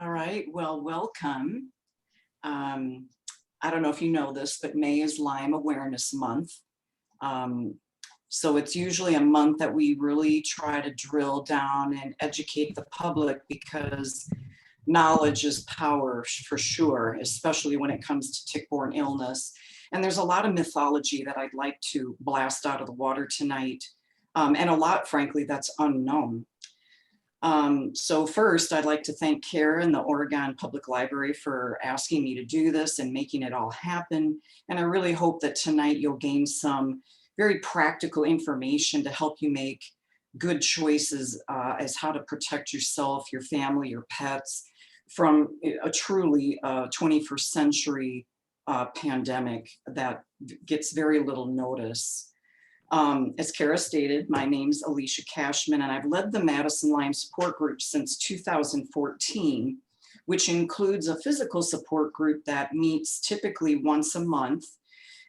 All right, well, welcome. I don't know if you know this, but May is Lyme Awareness Month. So it's usually a month that we really try to drill down and educate the public, because knowledge is power for sure, especially when it comes to tick-borne illness. And there's a lot of mythology that I'd like to blast out of the water tonight, and a lot, frankly, that's unknown. So first, I'd like to thank Kara and the Oregon Public Library for asking me to do this and making it all happen. And I really hope that tonight you'll gain some very practical information to help you make good choices as how to protect yourself, your family, your pets from a truly 21st century pandemic that gets very little notice. As Kara stated, my name's Alicia Cashman, and I've led the Madison Lyme Support Group since 2014, which includes a physical support group that meets typically once a month,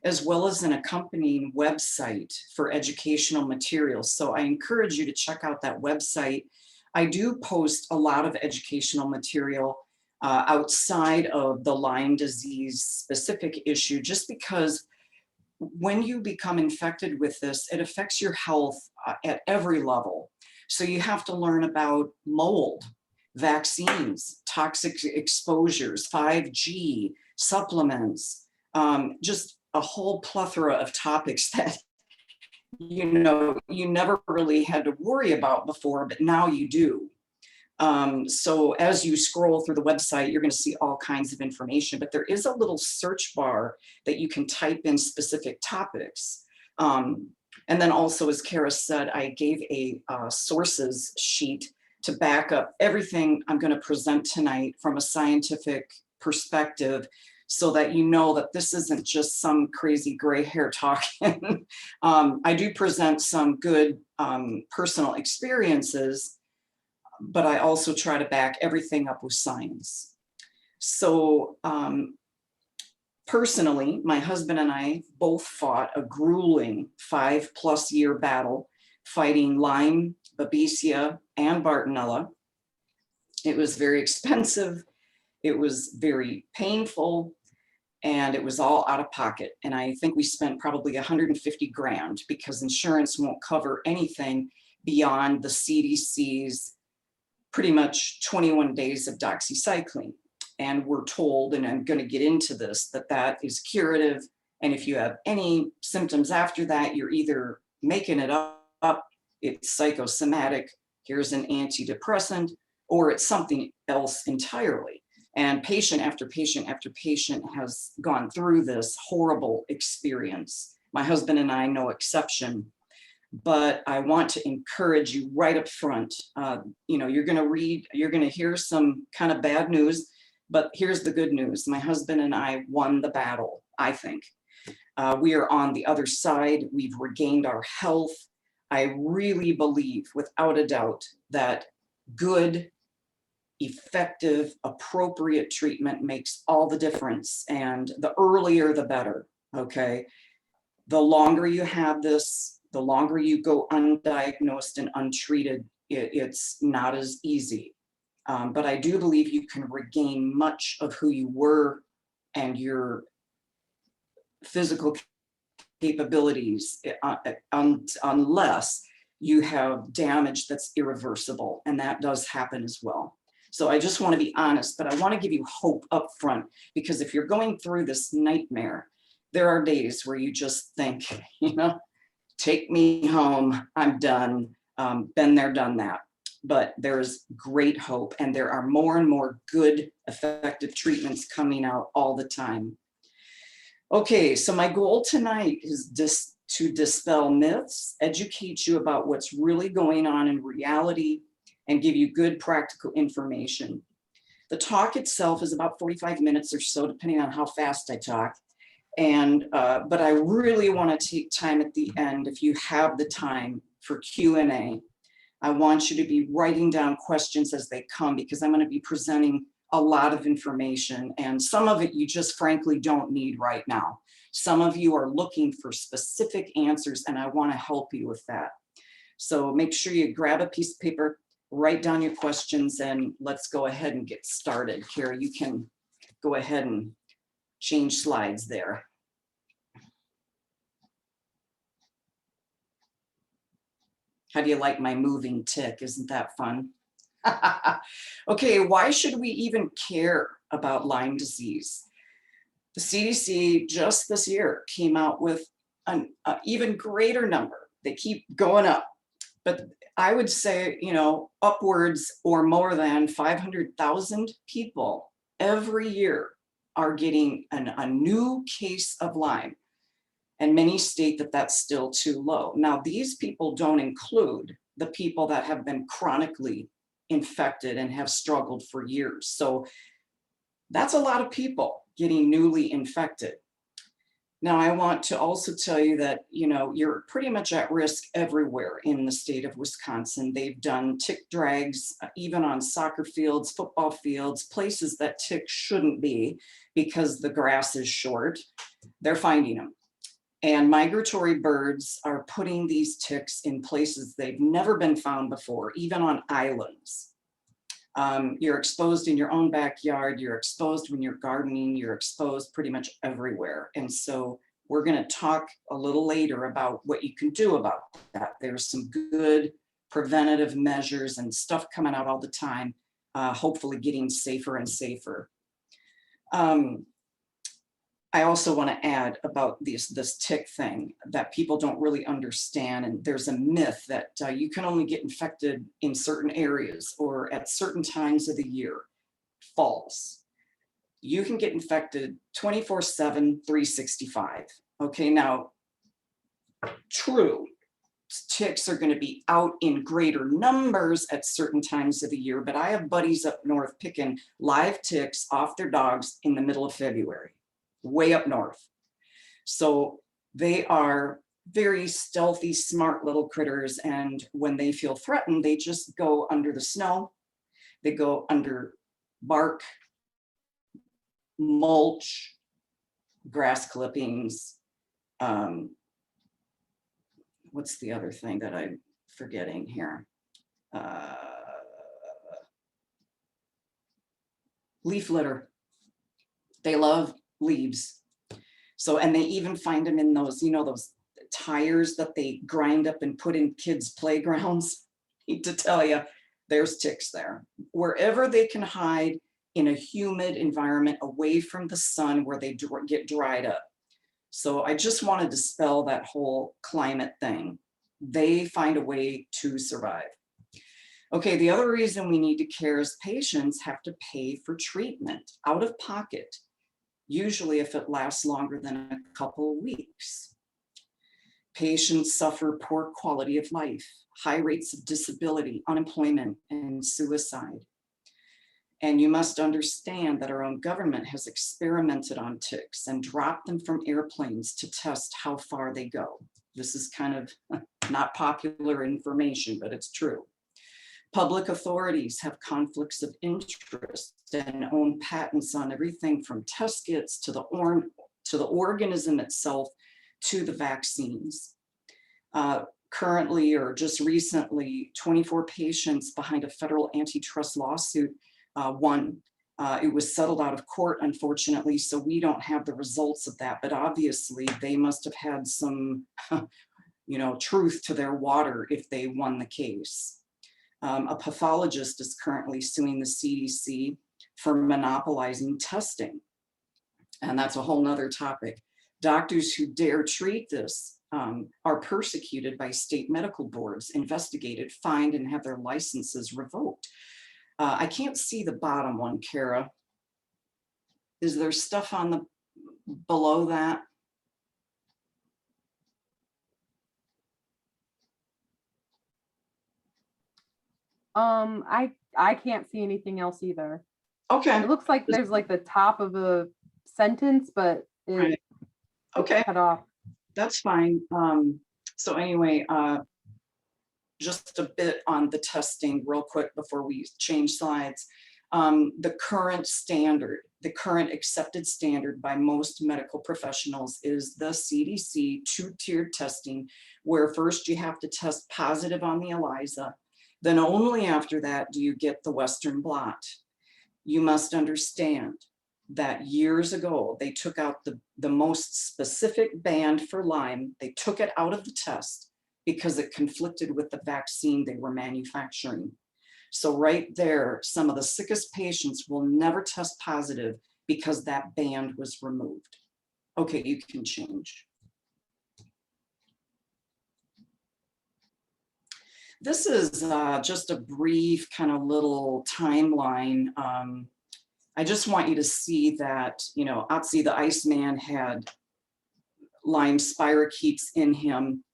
as well as an accompanying website for educational materials. So I encourage you to check out that website. I do post a lot of educational material outside of the Lyme disease specific issue, just because when you become infected with this, it affects your health at every level. So you have to learn about mold, vaccines, toxic exposures, 5G, supplements, just a whole plethora of topics that you never really had to worry about before, but now you do. So as you scroll through the website, you're going to see all kinds of information, but there is a little search bar that you can type in specific topics. And then also, as Kara said, I gave a sources sheet to back up everything I'm going to present tonight from a scientific perspective, so that you know that this isn't just some crazy gray hair talking. I do present some good personal experiences, but I also try to back everything up with science. So personally, my husband and I both fought a grueling 5+ year battle fighting Lyme, Babesia, and Bartonella. It was very expensive, it was very painful, and it was all out of pocket. And I think we spent probably 150 grand, because insurance won't cover anything beyond the CDC's pretty much 21 days of doxycycline. And we're told, and I'm going to get into this, that that is curative. And if you have any symptoms after that, you're either making it up, it's psychosomatic, here's an antidepressant, or it's something else entirely. And patient after patient after patient has gone through this horrible experience. My husband and I, no exception. But I want to encourage you right up front. You're going to hear some kind of bad news, but here's the good news. My husband and I won the battle, I think. We are on the other side. We've regained our health. I really believe, without a doubt, that good, effective, appropriate treatment makes all the difference. And the earlier, the better, okay? The longer you have this, the longer you go undiagnosed and untreated, it's not as easy. But I do believe you can regain much of who you were and your physical capabilities, unless you have damage that's irreversible, and that does happen as well. So I just want to be honest, but I want to give you hope up front, because if you're going through this nightmare, there are days where you just think, take me home, I'm done, been there, done that. But there's great hope, and there are more and more good, effective treatments coming out all the time. Okay, so my goal tonight is to dispel myths, educate you about what's really going on in reality, and give you good practical information. The talk itself is about 45 minutes or so, depending on how fast I talk. But I really want to take time at the end, if you have the time, for Q&A. I want you to be writing down questions as they come, because I'm going to be presenting a lot of information, and some of it you just frankly don't need right now. Some of you are looking for specific answers, and I want to help you with that. So make sure you grab a piece of paper, write down your questions and let's go ahead and get started. Kara, you can go ahead and change slides there. How do you like my moving tick? Isn't that fun? Okay, why should we even care about Lyme disease? The CDC just this year came out with an even greater number. They keep going up, but I would say, you know, upwards or more than 500,000 people every year are getting a new case of Lyme. And many state that that's still too low. Now, these people don't include the people that have been chronically infected and have struggled for years. So that's a lot of people getting newly infected. Now, I want to also tell you that, you know, you're pretty much at risk everywhere in the state of Wisconsin. They've done tick drags, even on soccer fields, football fields, places that ticks shouldn't be because the grass is short. They're finding them. And migratory birds are putting these ticks in places they've never been found before, even on islands. You're exposed in your own backyard, you're exposed when you're gardening, you're exposed pretty much everywhere. And so we're going to talk a little later about what you can do about that. There's some good preventative measures and stuff coming out all the time, hopefully getting safer and safer. I also want to add about this tick thing that people don't really understand. And there's a myth that you can only get infected in certain areas or at certain times of the year. False. You can get infected 24/7, 365. Okay, now, true, ticks are going to be out in greater numbers at certain times of the year, but I have buddies up north picking live ticks off their dogs in the middle of February. Way up north. So they are very stealthy, smart little critters. And when they feel threatened, they just go under the snow. They go under bark, mulch, grass clippings. What's the other thing that I'm forgetting here? Leaf litter. They love leaves. So, and they even find them in those, you know, those tires that they grind up and put in kids' playgrounds. I hate to tell you, there's ticks there. Wherever they can hide in a humid environment away from the sun where they get dried up. So I just want to dispel that whole climate thing. They find a way to survive. Okay, the other reason we need to care is patients have to pay for treatment out of pocket, usually if it lasts longer than a couple of weeks. Patients suffer poor quality of life, high rates of disability, unemployment, and suicide. And you must understand that our own government has experimented on ticks and dropped them from airplanes to test how far they go. This is kind of not popular information, but it's true. Public authorities have conflicts of interest and own patents on everything from test kits to the organism itself to the vaccines. Currently, or just recently, 24 patients behind a federal antitrust lawsuit won. It was settled out of court, unfortunately, so we don't have the results of that, but obviously they must have had some, you know, truth to their water if they won the case. A pathologist is currently suing the CDC for monopolizing testing. And that's a whole nother topic. Doctors who dare treat this are persecuted by state medical boards, investigated, fined, and have their licenses revoked. I can't see the bottom one, Kara. Is there stuff on the below that? I can't see anything else either. Okay. It looks like there's like the top of a sentence, but it's okay, cut off. That's fine. So anyway, just a bit on the testing real quick before we change slides. The current standard, the current accepted standard by most medical professionals is the CDC two-tiered testing, where first you have to test positive on the ELISA, Then only after that do you get the Western blot. You must understand that years ago, they took out the most specific band for Lyme. They took it out of the test because it conflicted with the vaccine they were manufacturing. So right there, some of the sickest patients will never test positive because that band was removed. Okay, you can change. This is just a brief kind of little timeline. I just want you to see that, you know, Otzi the Iceman had Lyme spirochetes in him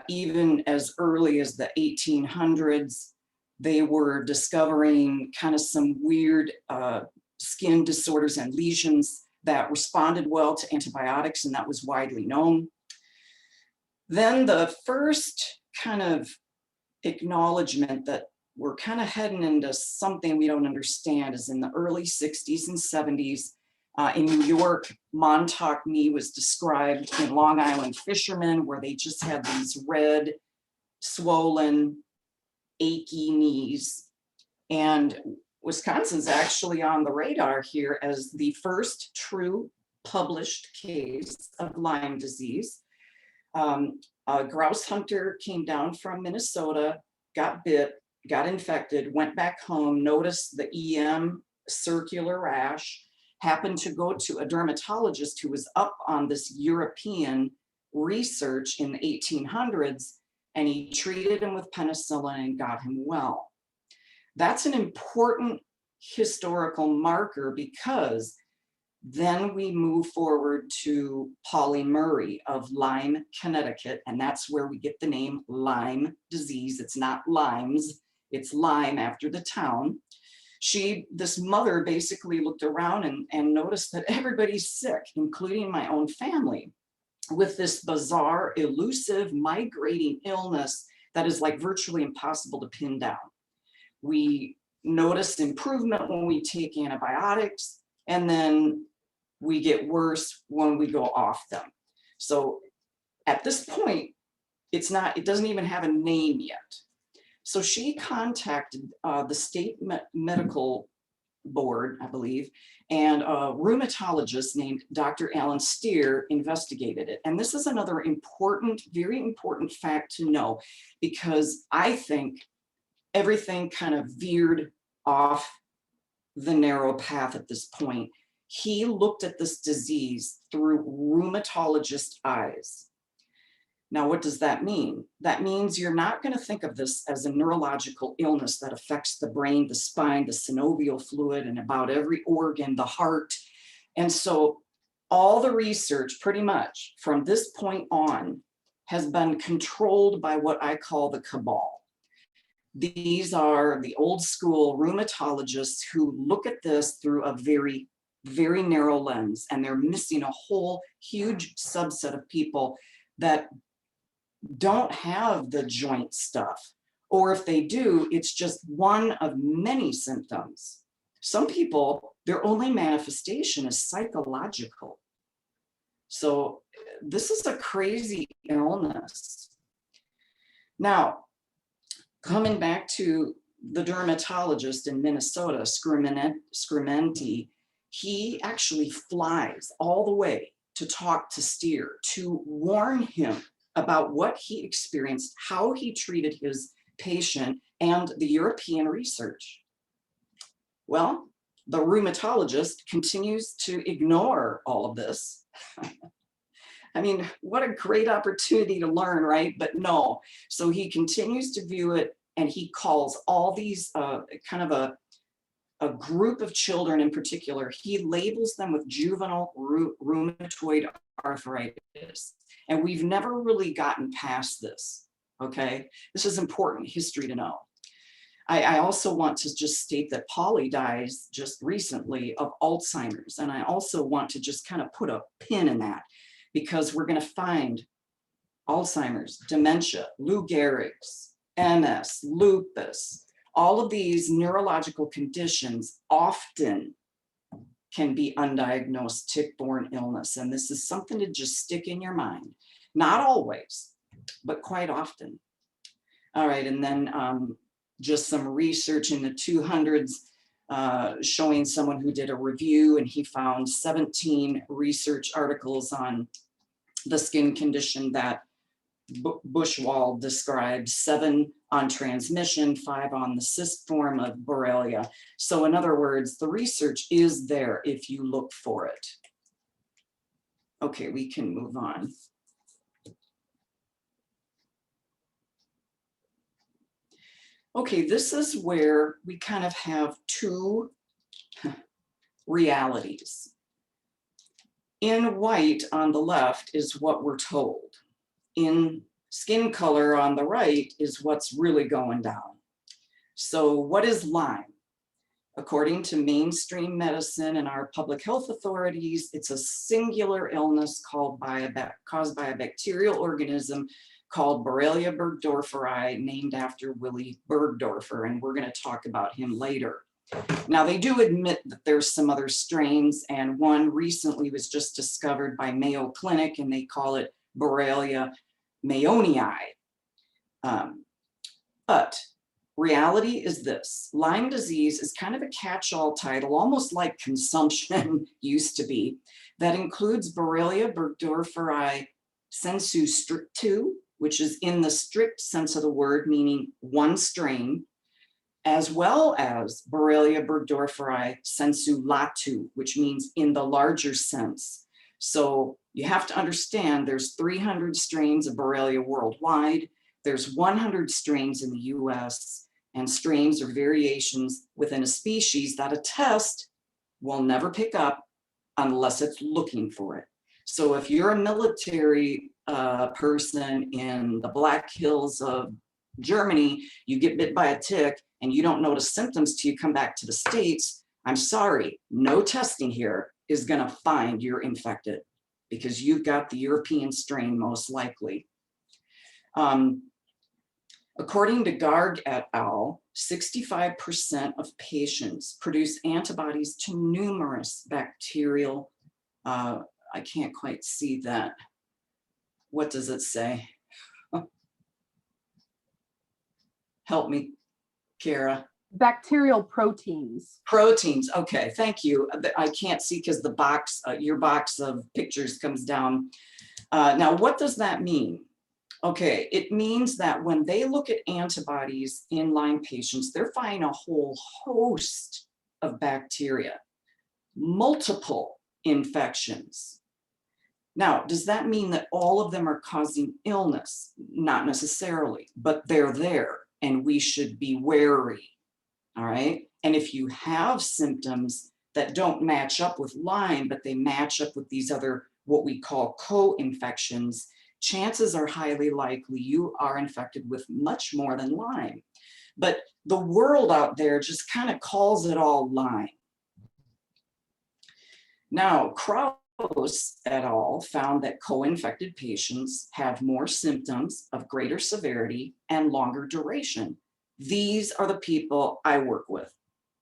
even as early as the 1800s. They were discovering kind of some weird skin disorders and lesions that responded well to antibiotics, and that was widely known. Then the first kind of acknowledgement that we're kind of heading into something we don't understand is in the early 60s and 70s. In New York, Montauk knee was described in Long Island fishermen, where they just had these red, swollen, achy knees. And Wisconsin's actually on the radar here as the first true published case of Lyme disease. A grouse hunter came down from Minnesota, got bit, got infected, went back home, noticed the EM circular rash, happened to go to a dermatologist who was up on this European research in the 1800s, and he treated him with penicillin and got him well. That's an important historical marker, because then we move forward to Polly Murray of Lyme, Connecticut, and that's where we get the name Lyme disease. It's not Lyme's, it's Lyme after the town. This mother basically looked around and noticed that everybody's sick, including my own family, with this bizarre, elusive, migrating illness that is like virtually impossible to pin down. We notice improvement when we take antibiotics, and then we get worse when we go off them. So at this point, it doesn't even have a name yet. So she contacted the state medical board, I believe, and a rheumatologist named Dr. Alan Steer investigated it. And this is another important, very important fact to know, because I think everything kind of veered off the narrow path at this point. He looked at this disease through rheumatologist eyes. Now, what does that mean? That means you're not going to think of this as a neurological illness that affects the brain, the spine, the synovial fluid, and about every organ, the heart. And so all the research pretty much from this point on has been controlled by what I call the cabal. These are the old school rheumatologists who look at this through a very, very narrow lens, and they're missing a whole huge subset of people that don't have the joint stuff, or if they do, it's just one of many symptoms. Some people, their only manifestation is psychological. So this is a crazy illness. Now, coming back to the dermatologist in Minnesota, Scrimenti, he actually flies all the way to talk to Steer, to warn him about what he experienced, how he treated his patient, and the European research. Well, the rheumatologist continues to ignore all of this. I mean, what a great opportunity to learn, right? But no. So he continues to view it, and he calls all these kind of a group of children in particular. He labels them with juvenile rheumatoid arthritis. And we've never really gotten past this, okay? This is important history to know. I also want to just state that Polly dies just recently of Alzheimer's. And I also want to just kind of put a pin in that, because we're going to find Alzheimer's, dementia, Lou Gehrig's, MS, lupus, all of these neurological conditions often can be undiagnosed tick-borne illness. And this is something to just stick in your mind. Not always, but quite often. All right, and then just some research in the 200s showing someone who did a review, and he found 17 research articles on the skin condition that Bushwald described, 7 on transmission, 5 on the cyst form of Borrelia. So in other words, the research is there if you look for it. Okay, we can move on. Okay, this is where we kind of have 2 realities. In white on the left is what we're told. In skin color on the right is what's really going down. So what is Lyme? According to mainstream medicine and our public health authorities, it's a singular illness caused by a bacterial organism called Borrelia burgdorferi, named after Willy Burgdorfer, and we're going to talk about him later. Now, they do admit that there's some other strains, and one recently was just discovered by Mayo Clinic, and they call it Borrelia mayonii. But reality is this: Lyme disease is kind of a catch-all title, almost like consumption used to be, that includes Borrelia burgdorferi sensu stricto, which is in the strict sense of the word, meaning one strain, as well as Borrelia burgdorferi sensu latu, which means in the larger sense. So you have to understand there's 300 strains of Borrelia worldwide. There's 100 strains in the US, and strains or variations within a species that a test will never pick up unless it's looking for it. So if you're a military person in the Black Hills of Germany, you get bit by a tick and you don't notice symptoms till you come back to the States, I'm sorry, no testing here is going to find you're infected because you've got the European strain most likely. According to Garg et al., 65% of patients produce antibodies to numerous bacterial, I can't quite see that. What does it say? Help me, Kara. Bacterial proteins. Proteins, okay, thank you. I can't see because the box, your box of pictures comes down. Now, what does that mean? Okay, it means that when they look at antibodies in Lyme patients, they're finding a whole host of bacteria, multiple infections. Now, does that mean that all of them are causing illness? Not necessarily, but they're there and we should be wary, all right? And if you have symptoms that don't match up with Lyme, but they match up with these other, what we call co-infections, chances are highly likely you are infected with much more than Lyme. But the world out there just kind of calls it all Lyme. Now, Krause et al. Found that co-infected patients have more symptoms of greater severity and longer duration. These are the people I work with.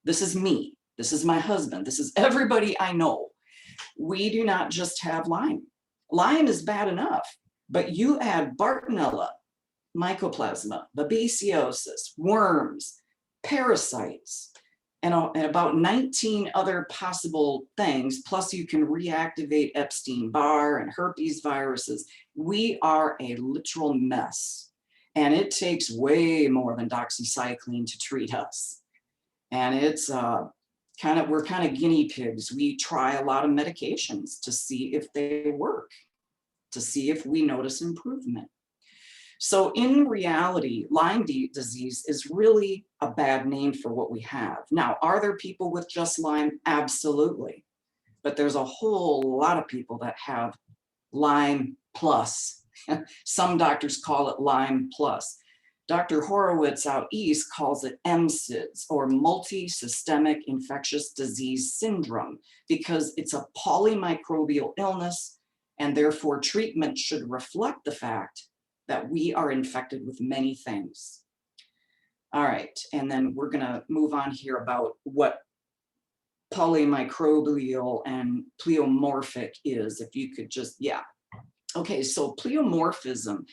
This is me. This is my husband. This is everybody I know. We do not just have Lyme. Lyme is bad enough. But you add Bartonella, Mycoplasma, babesiosis, worms, parasites, and about 19 other possible things, plus you can reactivate Epstein-Barr and herpes viruses. We are a literal mess, and it takes way more than doxycycline to treat us. And it's we're kind of guinea pigs. We try a lot of medications to see if they work, to see if we notice improvement. So in reality, Lyme disease is really a bad name for what we have. Now, are there people with just Lyme? Absolutely. But there's a whole lot of people that have Lyme plus. Some doctors call it Lyme plus. Dr. Horowitz out east calls it MSIDS, or multi-systemic infectious disease syndrome, because it's a polymicrobial illness, and therefore treatment should reflect the fact that we are infected with many things. All right, and then we're gonna move on here about what polymicrobial and pleomorphic is, if you could just, yeah. Okay, so pleomorphism,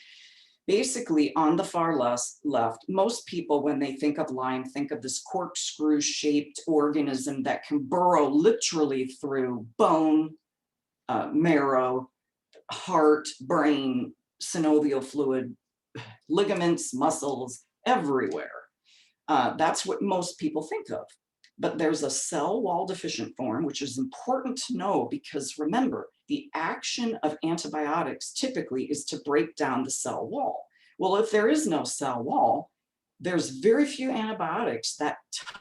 Basically, on the far left, most people, when they think of Lyme, think of this corkscrew-shaped organism that can burrow literally through bone, marrow, heart, brain, synovial fluid, ligaments, muscles, everywhere. That's what most people think of. But there's a cell wall deficient form, which is important to know because remember, the action of antibiotics typically is to break down the cell wall. Well, if there is no cell wall, there's very few antibiotics that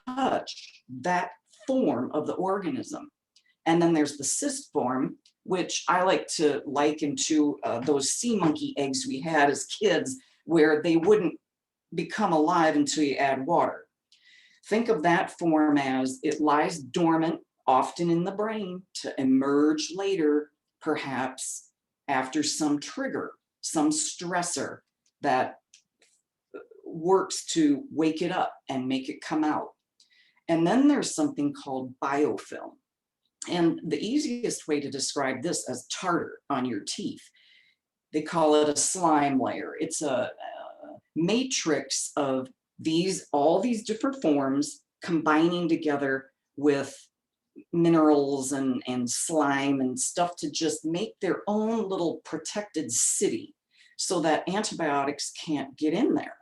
touch that form of the organism. And then there's the cyst form, which I like to liken to those sea monkey eggs we had as kids, where they wouldn't become alive until you add water. Think of that form as it lies dormant, often in the brain, to emerge later, perhaps after some trigger, some stressor that works to wake it up and make it come out. And then there's something called biofilm. And the easiest way to describe this as tartar on your teeth. They call it a slime layer. It's a matrix of all these different forms combining together with minerals and slime and stuff to just make their own little protected city so that antibiotics can't get in there.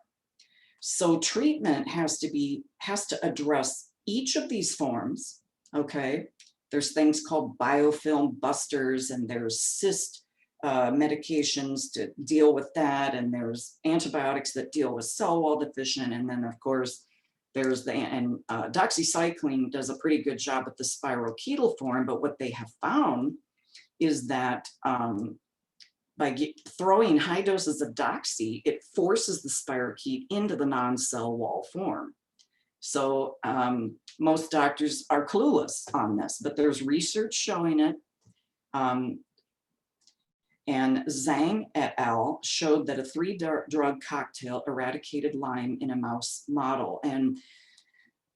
So treatment has to address each of these forms, okay? There's things called biofilm busters, and there's cyst medications to deal with that, and there's antibiotics that deal with cell wall deficient, and then of course there's doxycycline does a pretty good job with the spirochetal form. But what they have found is that by throwing high doses of doxy, it forces the spirochete into the non-cell wall form. So most doctors are clueless on this, but there's research showing it. And Zhang et al. Showed that a 3-drug cocktail eradicated Lyme in a mouse model. And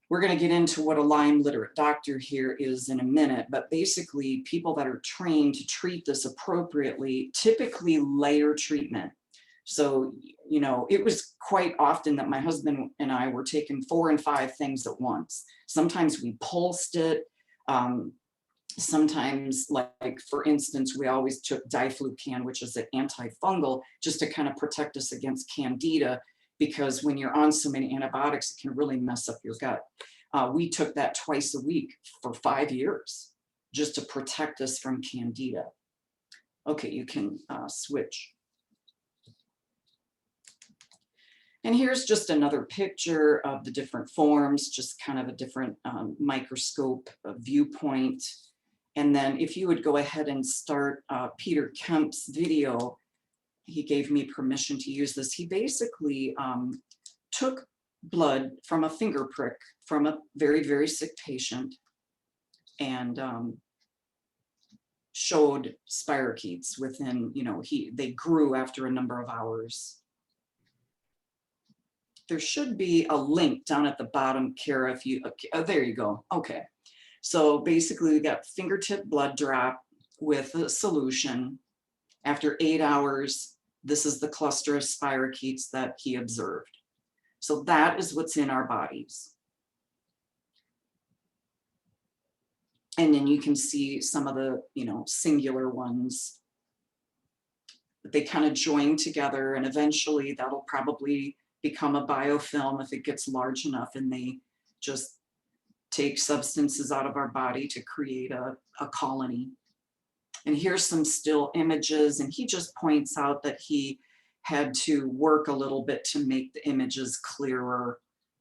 we're going to get into what a Lyme literate doctor here is in a minute, but basically people that are trained to treat this appropriately typically layer treatment. So, you know, it was quite often that my husband and I were taking 4 and 5 things at once. Sometimes we pulsed it. Sometimes, like for instance, we always took diflucan, which is an antifungal, just to kind of protect us against candida, because when you're on so many antibiotics, it can really mess up your gut. We took that twice a week for 5 years, just to protect us from candida. Okay, you can switch. And here's just another picture of the different forms, just kind of a different microscope viewpoint. And then if you would go ahead and start Peter Kemp's video, he gave me permission to use this. He basically took blood from a finger prick from a very, very sick patient and showed spirochetes within, you know, they grew after a number of hours. There should be a link down at the bottom, Kara, if you, okay, oh, there you go, okay. So basically we got fingertip blood drop with a solution. After 8 hours, this is the cluster of spirochetes that he observed. So that is what's in our bodies. And then you can see some of the, you know, singular ones. They kind of join together, and eventually that'll probably become a biofilm if it gets large enough, and they just take substances out of our body to create a colony. And here's some still images, and he just points out that he had to work a little bit to make the images clearer.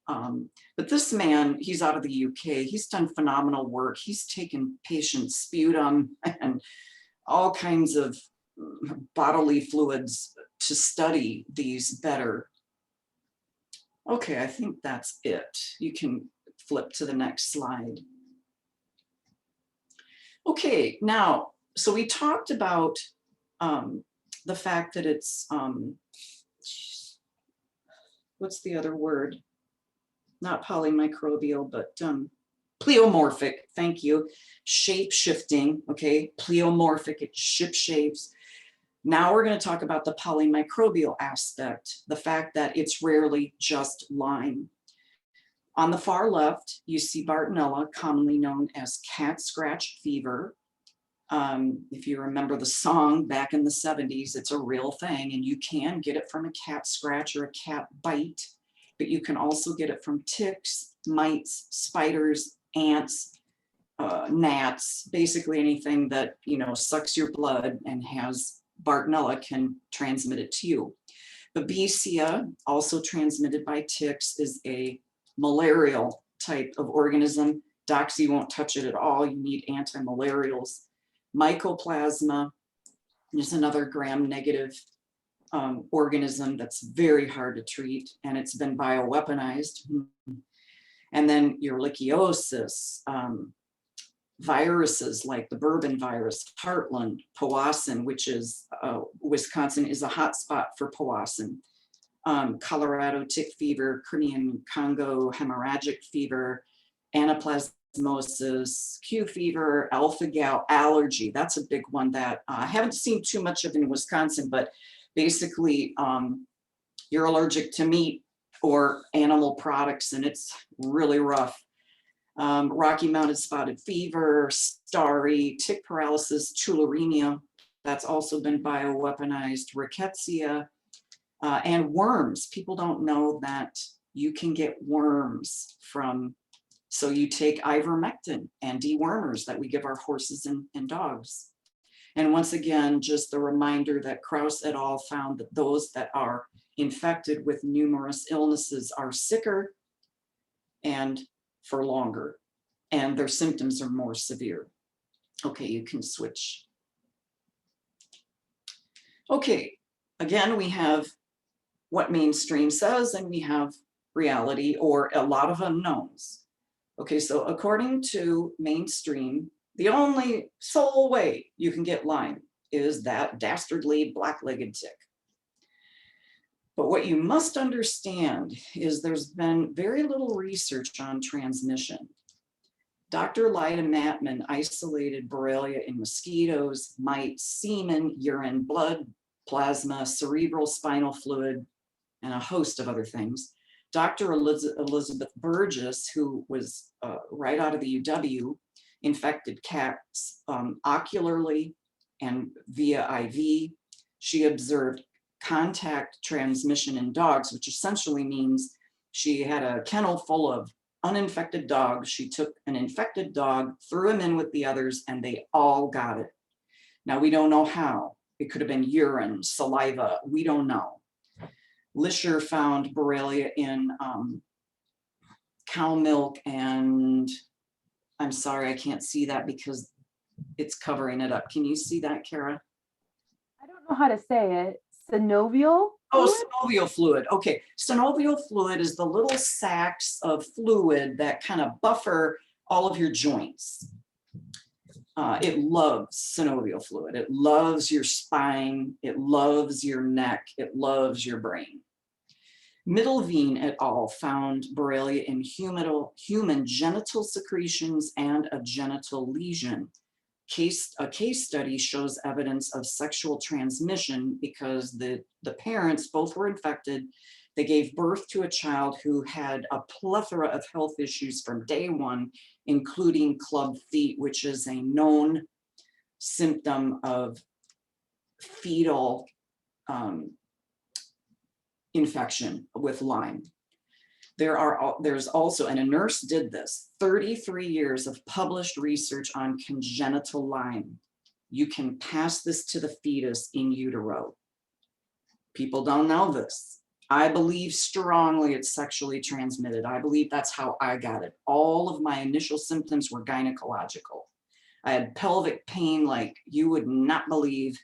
But this man, he's out of the UK, he's done phenomenal work. He's taken patients' sputum and all kinds of bodily fluids to study these better. Okay, I think that's it. You can flip to the next slide. Okay, now, so we talked about the fact that it's, what's the other word? Not polymicrobial, but pleomorphic, thank you. Shape shifting, okay? Pleomorphic, it shapes. Now we're going to talk about the polymicrobial aspect, the fact that it's rarely just Lyme. On the far left, you see Bartonella, commonly known as cat scratch fever. If you remember the song back in the 70s, it's a real thing, and you can get it from a cat scratch or a cat bite, but you can also get it from ticks, mites, spiders, ants, gnats, basically anything that, you know, sucks your blood and has Bartonella can transmit it to you. Babesia, also transmitted by ticks, is a malarial type of organism. Doxy won't touch it at all. You need anti-malarials. Mycoplasma is another gram-negative organism that's very hard to treat, and it's been bioweaponized. And then Ehrlichiosis, viruses like the bourbon virus, Heartland, Powassan, which is Wisconsin is a hot spot for Powassan. Colorado tick fever, Crimean Congo hemorrhagic fever, anaplasmosis, Q fever, alpha-gal allergy. That's a big one that I haven't seen too much of in Wisconsin, but basically you're allergic to meat or animal products, and it's really rough. Rocky Mountain spotted fever, starry, tick paralysis, tularemia, that's also been bioweaponized, rickettsia, and worms. People don't know that you can get worms from, so you take ivermectin and dewormers that we give our horses and dogs. And once again, just a reminder that Krause et al. Found that those that are infected with numerous illnesses are sicker and for longer, and their symptoms are more severe. Okay, you can switch. Okay, again, we have what mainstream says, and we have reality or a lot of unknowns. Okay, so according to mainstream, the only sole way you can get Lyme is that dastardly black-legged tick. But what you must understand is there's been very little research on transmission. Dr. Lyda Matman isolated Borrelia in mosquitoes, mites, semen, urine, blood, plasma, cerebral spinal fluid, and a host of other things. Dr. Elizabeth Burgess, who was right out of the UW, infected cats ocularly and via IV. She observed contact transmission in dogs, which essentially means she had a kennel full of uninfected dogs. She took an infected dog, threw him in with the others, and they all got it. Now, we don't know how. It could have been urine, saliva, we don't know. Lisher found Borrelia in cow milk, and I'm sorry, I can't see that because it's covering it up. Can you see that, Kara? I don't know how to say it. Synovial? Oh, fluid? synovial fluid. Okay, synovial fluid is the little sacs of fluid that kind of buffer all of your joints. It loves synovial fluid. It loves your spine. It loves your neck. It loves your brain. Middleveen et al. Found Borrelia in human genital secretions and a genital lesion. A case study shows evidence of sexual transmission because the parents both were infected. They gave birth to a child who had a plethora of health issues from day one, including club feet, which is a known symptom of fetal infection with Lyme. There's also, and a nurse did this, 33 years of published research on congenital Lyme. You can pass this to the fetus in utero. People don't know this. I believe strongly it's sexually transmitted. I believe that's how I got it. All of my initial symptoms were gynecological. I had pelvic pain like you would not believe,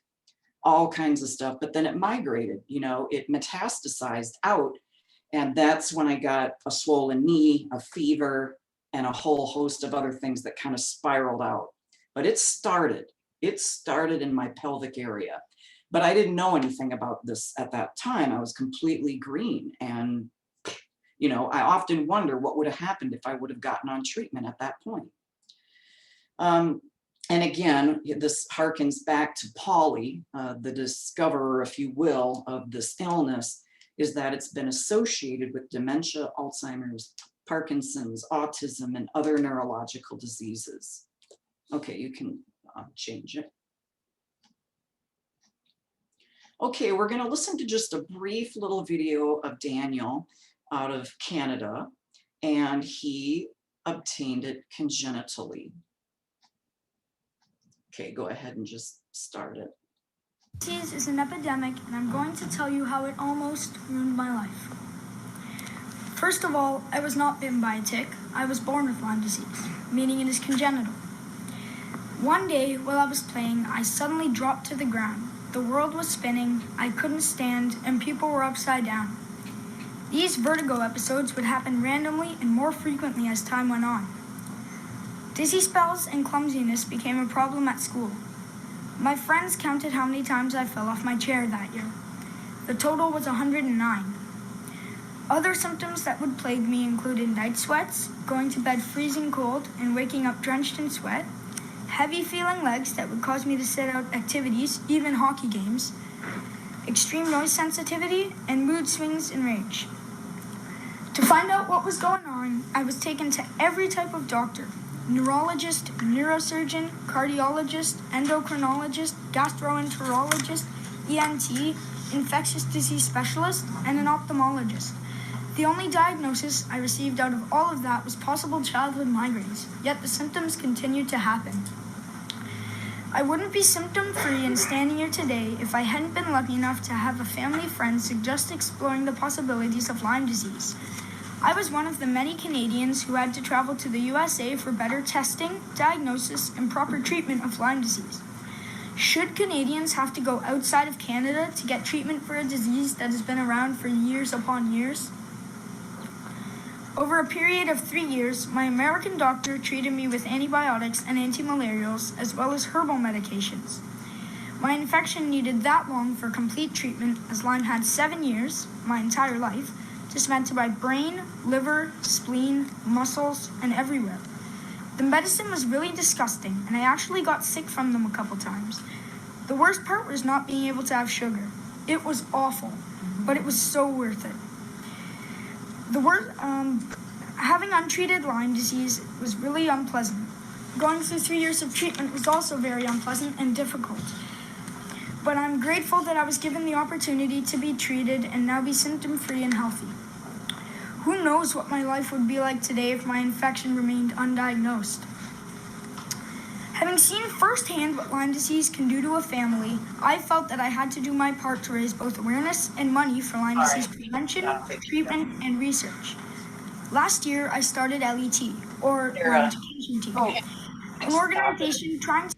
all kinds of stuff, but then it migrated, you know, it metastasized out. And that's when I got a swollen knee, a fever, and a whole host of other things that kind of spiraled out. But it started in my pelvic area. But I didn't know anything about this at that time. I was completely green. And, you know, I often wonder what would have happened if I would have gotten on treatment at that point. And again, this harkens back to Polly, the discoverer, if you will, of this illness, is that it's been associated with dementia, Alzheimer's, Parkinson's, autism, and other neurological diseases. Okay, you can change it. Okay, we're going to listen to just a brief little video of Daniel out of Canada, and he obtained it congenitally. Okay, go ahead and just start it. Disease is an epidemic, and I'm going to tell you how it almost ruined my life. First of all, I was not bitten by a tick. I was born with Lyme disease, meaning it is congenital. One day, while I was playing, I suddenly dropped to the ground. The world was spinning, I couldn't stand, and people were upside down. These vertigo episodes would happen randomly and more frequently as time went on. Dizzy spells and clumsiness became a problem at school. My friends counted how many times I fell off my chair that year. The total was 109. Other symptoms that would plague me included night sweats, going to bed freezing cold and waking up drenched in sweat, heavy feeling legs that would cause me to sit out activities, even hockey games, extreme noise sensitivity, and mood swings and rage. To find out what was going on, I was taken to every type of doctor: neurologist, neurosurgeon, cardiologist, endocrinologist, gastroenterologist, ENT, infectious disease specialist, and an ophthalmologist. The only diagnosis I received out of all of that was possible childhood migraines, yet the symptoms continued to happen. I wouldn't be symptom-free and standing here today if I hadn't been lucky enough to have a family friend suggest exploring the possibilities of Lyme disease. I was one of the many Canadians who had to travel to the USA for better testing, diagnosis, and proper treatment of Lyme disease. Should Canadians have to go outside of Canada to get treatment for a disease that has been around for years upon years? Over a period of 3 years, my American doctor treated me with antibiotics and antimalarials, as well as herbal medications. My infection needed that long for complete treatment, as Lyme had 7 years, my entire life, to spread to my brain, liver, spleen, muscles, and everywhere. The medicine was really disgusting, and I actually got sick from them a couple times. The worst part was not being able to have sugar. It was awful, but it was so worth it. Having untreated Lyme disease was really unpleasant. Going through 3 years of treatment was also very unpleasant and difficult. But I'm grateful that I was given the opportunity to be treated and now be symptom-free and healthy. Who knows what my life would be like today if my infection remained undiagnosed. Having seen firsthand what Lyme disease can do to a family, I felt that I had to do my part to raise both awareness and money for Lyme disease prevention, treatment, and research. Last year, I started LET, or Lyme Education Team, an organization trying to...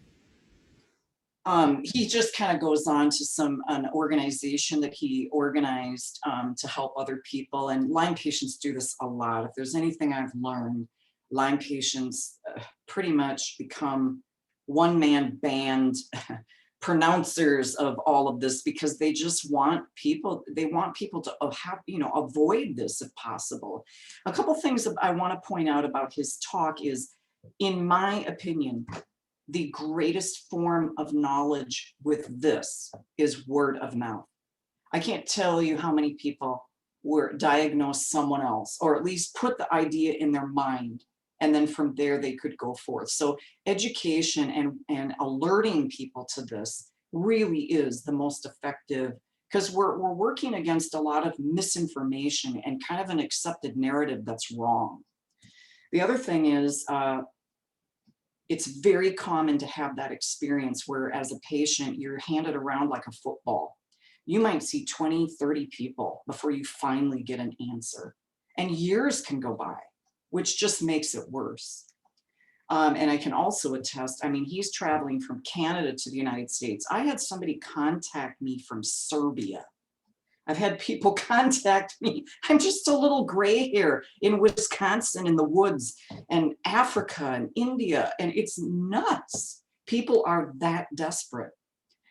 He just kind of goes on to an organization that he organized to help other people. And Lyme patients do this a lot. If there's anything I've learned, Lyme patients pretty much become one-man band pronouncers of all of this, because they just want people, to have, avoid this if possible. A couple things that I want to point out about his talk is, in my opinion, the greatest form of knowledge with this is word of mouth. I can't tell you how many people were diagnosed someone else, or at least put the idea in their mind, and then from there they could go forth. So education and alerting people to this really is the most effective, because we're working against a lot of misinformation and kind of an accepted narrative that's wrong. The other thing is, it's very common to have that experience where, as a patient, you're handed around like a football. You might see 20, 30 people before you finally get an answer, and years can go by, which just makes it worse. And I can also attest, I mean, he's traveling from Canada to the United States. I had somebody contact me from Serbia. I've had people contact me. I'm just a little gray here in Wisconsin in the woods, and Africa and India, and it's nuts. People are that desperate.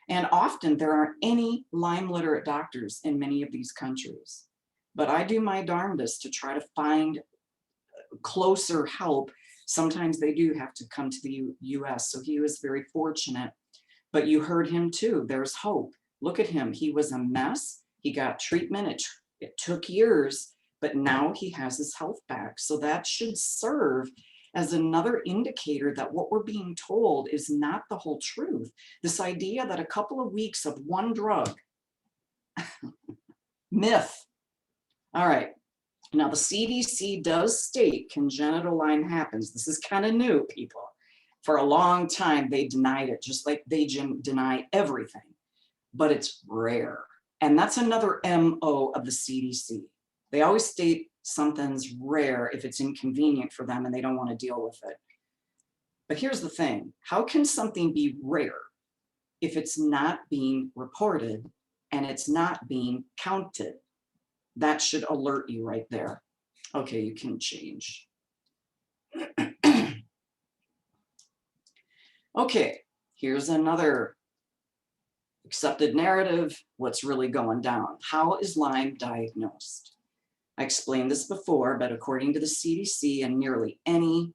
And often there aren't any Lyme literate doctors in many of these countries. But I do my darndest to try to find closer help Sometimes they do have to come to the US. So he was very fortunate, but you heard him too. There's hope. Look at him. He was a mess. He got treatment. It took years, but now he has his health back. So that should serve as another indicator that what we're being told is not the whole truth. This idea that a couple of weeks of one drug, myth. All right. Now the CDC does state congenital Lyme happens. This is kind of new, people. For a long time, they denied it, just like they deny everything, but it's rare. And that's another MO of the CDC. They always state something's rare if it's inconvenient for them and they don't want to deal with it. But here's the thing. How can something be rare if it's not being reported and it's not being counted? That should alert you right there. Okay, you can change. Okay, here's another accepted narrative. What's really going down? How is Lyme diagnosed? I explained this before, but according to the CDC, and nearly any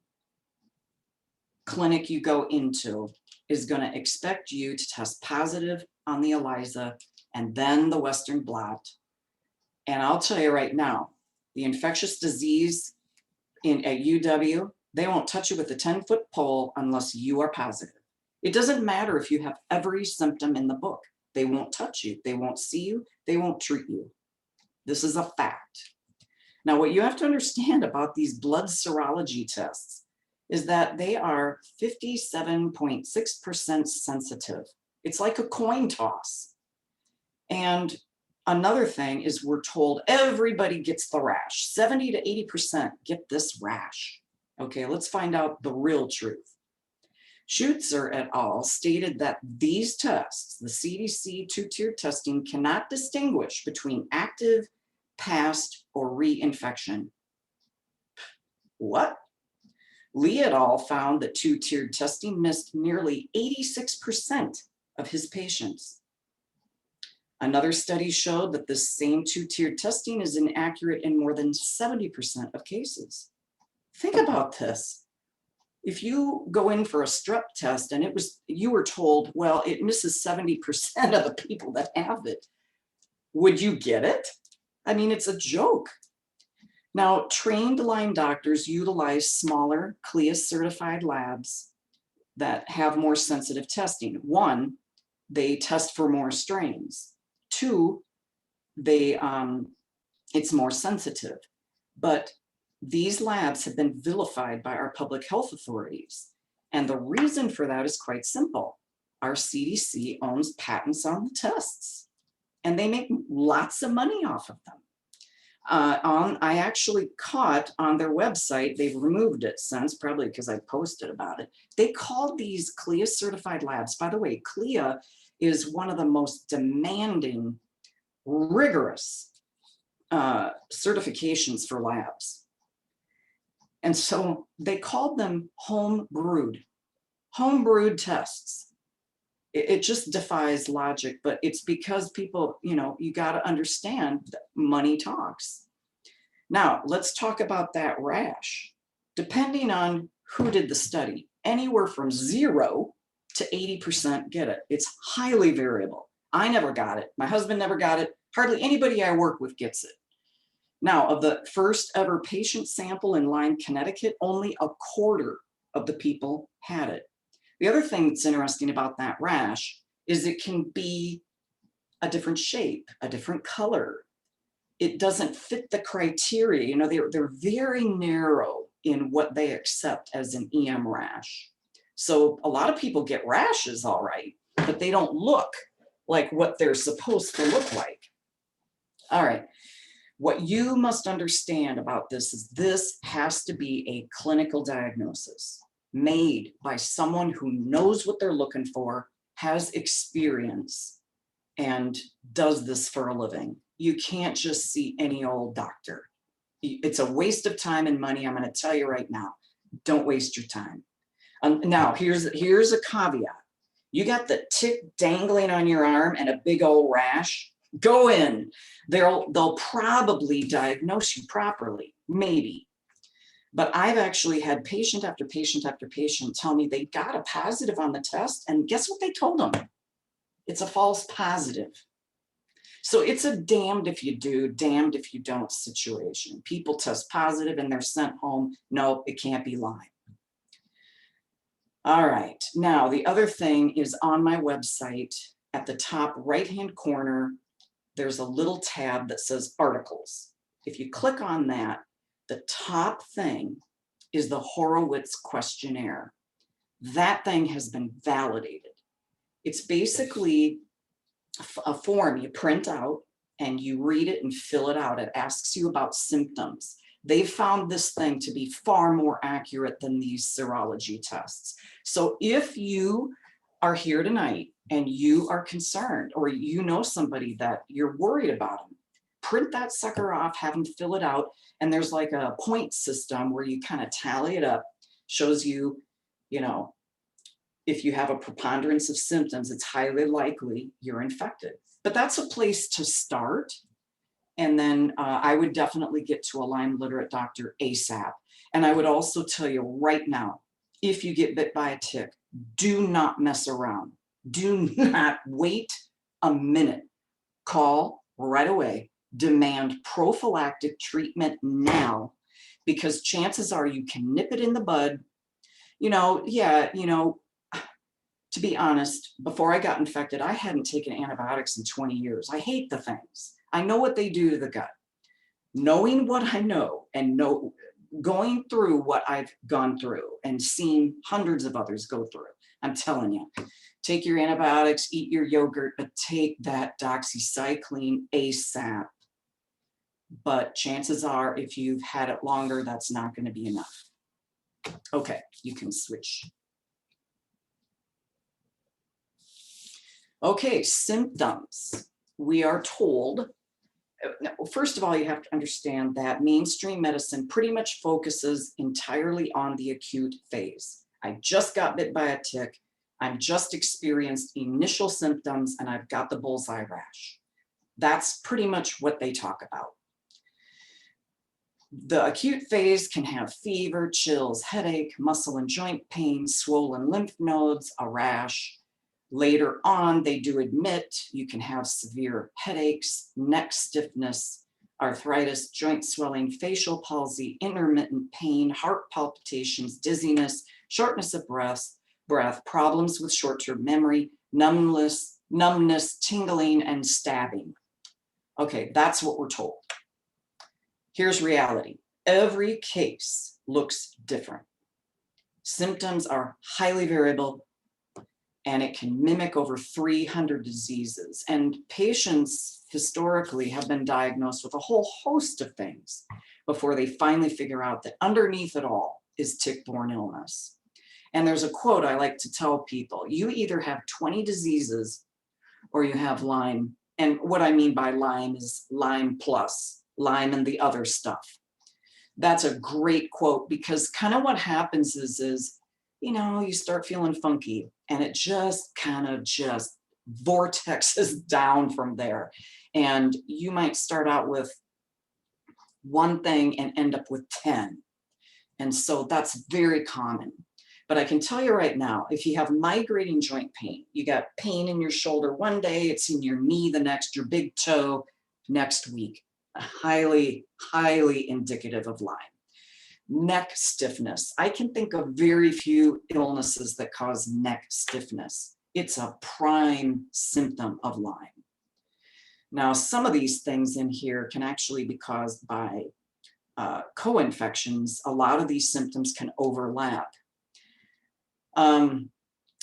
clinic you go into is going to expect you to test positive on the ELISA and then the Western blot. And I'll tell you right now, the infectious disease at UW, they won't touch you with a 10-foot pole unless you are positive. It doesn't matter if you have every symptom in the book. They won't touch you. They won't see you. They won't treat you. This is a fact. Now, what you have to understand about these blood serology tests is that they are 57.6% sensitive. It's like a coin toss. And another thing is we're told everybody gets the rash. 70 to 80% get this rash. Okay, let's find out the real truth. Schutzer et al. Stated that these tests, the CDC two-tiered testing, cannot distinguish between active, past, or reinfection. What? Lee et al. Found that two-tiered testing missed nearly 86% of his patients. Another study showed that this same two-tiered testing is inaccurate in more than 70% of cases. Think about this. If you go in for a strep test and you were told, well, it misses 70% of the people that have it, would you get it? I mean, it's a joke. Now, trained Lyme doctors utilize smaller CLIA certified labs that have more sensitive testing. One, they test for more strains. Two, it's more sensitive. But these labs have been vilified by our public health authorities. And the reason for that is quite simple. Our CDC owns patents on the tests, and they make lots of money off of them. I actually caught on their website, they've removed it since, probably because I posted about it. They called these CLIA certified labs. By the way, CLIA is one of the most demanding, rigorous certifications for labs. And so they called them home brewed tests. It just defies logic, but it's because people, you got to understand that money talks. Now, let's talk about that rash. Depending on who did the study, anywhere from 0 to 80% get it. It's highly variable. I never got it. My husband never got it. Hardly anybody I work with gets it. Now, of the first ever patient sample in Lyme, Connecticut, only a quarter of the people had it. The other thing that's interesting about that rash is it can be a different shape, a different color. It doesn't fit the criteria. They're very narrow in what they accept as an EM rash. So a lot of people get rashes, all right, but they don't look like what they're supposed to look like. All right. What you must understand about this is this has to be a clinical diagnosis made by someone who knows what they're looking for, has experience, and does this for a living. You can't just see any old doctor. It's a waste of time and money. I'm going to tell you right now, don't waste your time. Now, here's a caveat. You got the tick dangling on your arm and a big old rash. Go in. They'll probably diagnose you properly, maybe. But I've actually had patient after patient after patient tell me they got a positive on the test, and guess what they told them? It's a false positive. So it's a damned if you do, damned if you don't situation. People test positive and they're sent home. No, it can't be Lyme. All right, now the other thing is on my website at the top right-hand corner, there's a little tab that says articles. If you click on that, the top thing is the Horowitz Questionnaire. That thing has been validated. It's basically a form you print out and you read it and fill it out. It asks you about symptoms. They've found this thing to be far more accurate than these serology tests. So if you are here tonight and you are concerned, or you know somebody that you're worried about them, print that sucker off, have them fill it out. And there's like a point system where you kind of tally it up, shows you, you know, if you have a preponderance of symptoms, it's highly likely you're infected. But that's a place to start. And then I would definitely get to a Lyme literate doctor ASAP. And I would also tell you right now, if you get bit by a tick, do not mess around. Do not wait a minute. Call right away. Demand prophylactic treatment now, because chances are you can nip it in the bud. You know, yeah, you know, to be honest, before I got infected, I hadn't taken antibiotics in 20 years. I hate the things. I know what they do to the gut. Knowing what I know and going through what I've gone through and seen hundreds of others go through, I'm telling you, take your antibiotics, eat your yogurt, but take that doxycycline ASAP. But chances are, if you've had it longer, that's not going to be enough. Okay, you can switch. Okay, symptoms. We are told, first of all, you have to understand that mainstream medicine pretty much focuses entirely on the acute phase. I just got bit by a tick. I've just experienced initial symptoms and I've got the bullseye rash. That's pretty much what they talk about. The acute phase can have fever, chills, headache, muscle and joint pain, swollen lymph nodes, a rash. Later on, they do admit you can have severe headaches, neck stiffness, arthritis, joint swelling, facial palsy, intermittent pain, heart palpitations, dizziness, shortness of breath, problems with short-term memory, numbness, tingling, and stabbing. Okay, that's what we're told. Here's reality. Every case looks different. Symptoms are highly variable, and it can mimic over 300 diseases. And patients historically have been diagnosed with a whole host of things before they finally figure out that underneath it all is tick-borne illness. And there's a quote I like to tell people: you either have 20 diseases or you have Lyme. And what I mean by Lyme is Lyme plus, Lyme and the other stuff. That's a great quote, because kind of what happens is, you know, you start feeling funky and it just kind of just vortexes down from there. And you might start out with one thing and end up with 10. And so that's very common. But I can tell you right now, if you have migrating joint pain, you got pain in your shoulder one day, it's in your knee the next, your big toe next week, highly, highly indicative of Lyme. Neck stiffness. I can think of very few illnesses that cause neck stiffness. It's a prime symptom of Lyme. Now, some of these things in here can actually be caused by co-infections. A lot of these symptoms can overlap.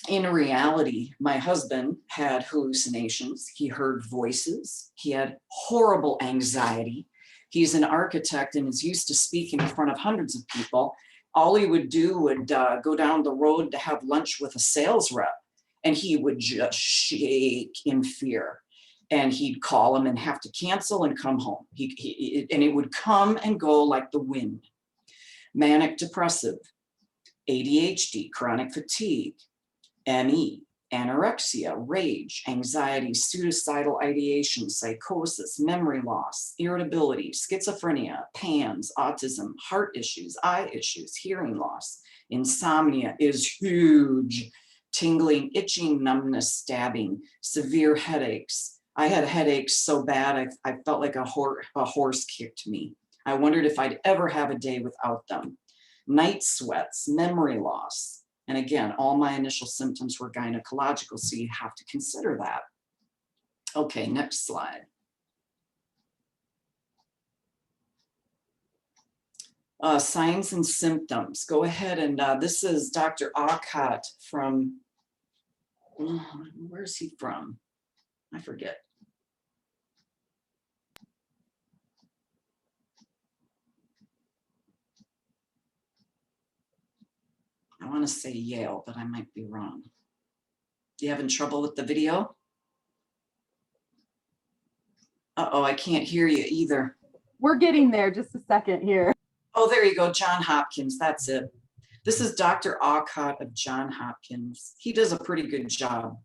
In reality, my husband had hallucinations. He heard voices. He had horrible anxiety. He's an architect and is used to speaking in front of hundreds of people. All he would do would go down the road to have lunch with a sales rep, and he would just shake in fear. And he'd call him and have to cancel and come home. And it would come and go like the wind. Manic depressive, ADHD, chronic fatigue, ME, anorexia, rage, anxiety, suicidal ideation, psychosis, memory loss, irritability, schizophrenia, PANS, autism, heart issues, eye issues, hearing loss. Insomnia is huge. Tingling, itching, numbness, stabbing, severe headaches. I had headaches so bad I felt like a horse kicked me. I wondered if I'd ever have a day without them. Night sweats, memory loss. And again, all my initial symptoms were gynecological, so you have to consider that. Okay, next slide. Signs and symptoms. Go ahead and this is Dr. Alcott from, where's he from? I forget. I want to say Yale, but I might be wrong. You having trouble with the video? Uh-oh, I can't hear you either. We're getting there. Just a second here. Oh, there you go, John Hopkins, that's it. This is Dr. Alcott of John Hopkins. He does a pretty good job.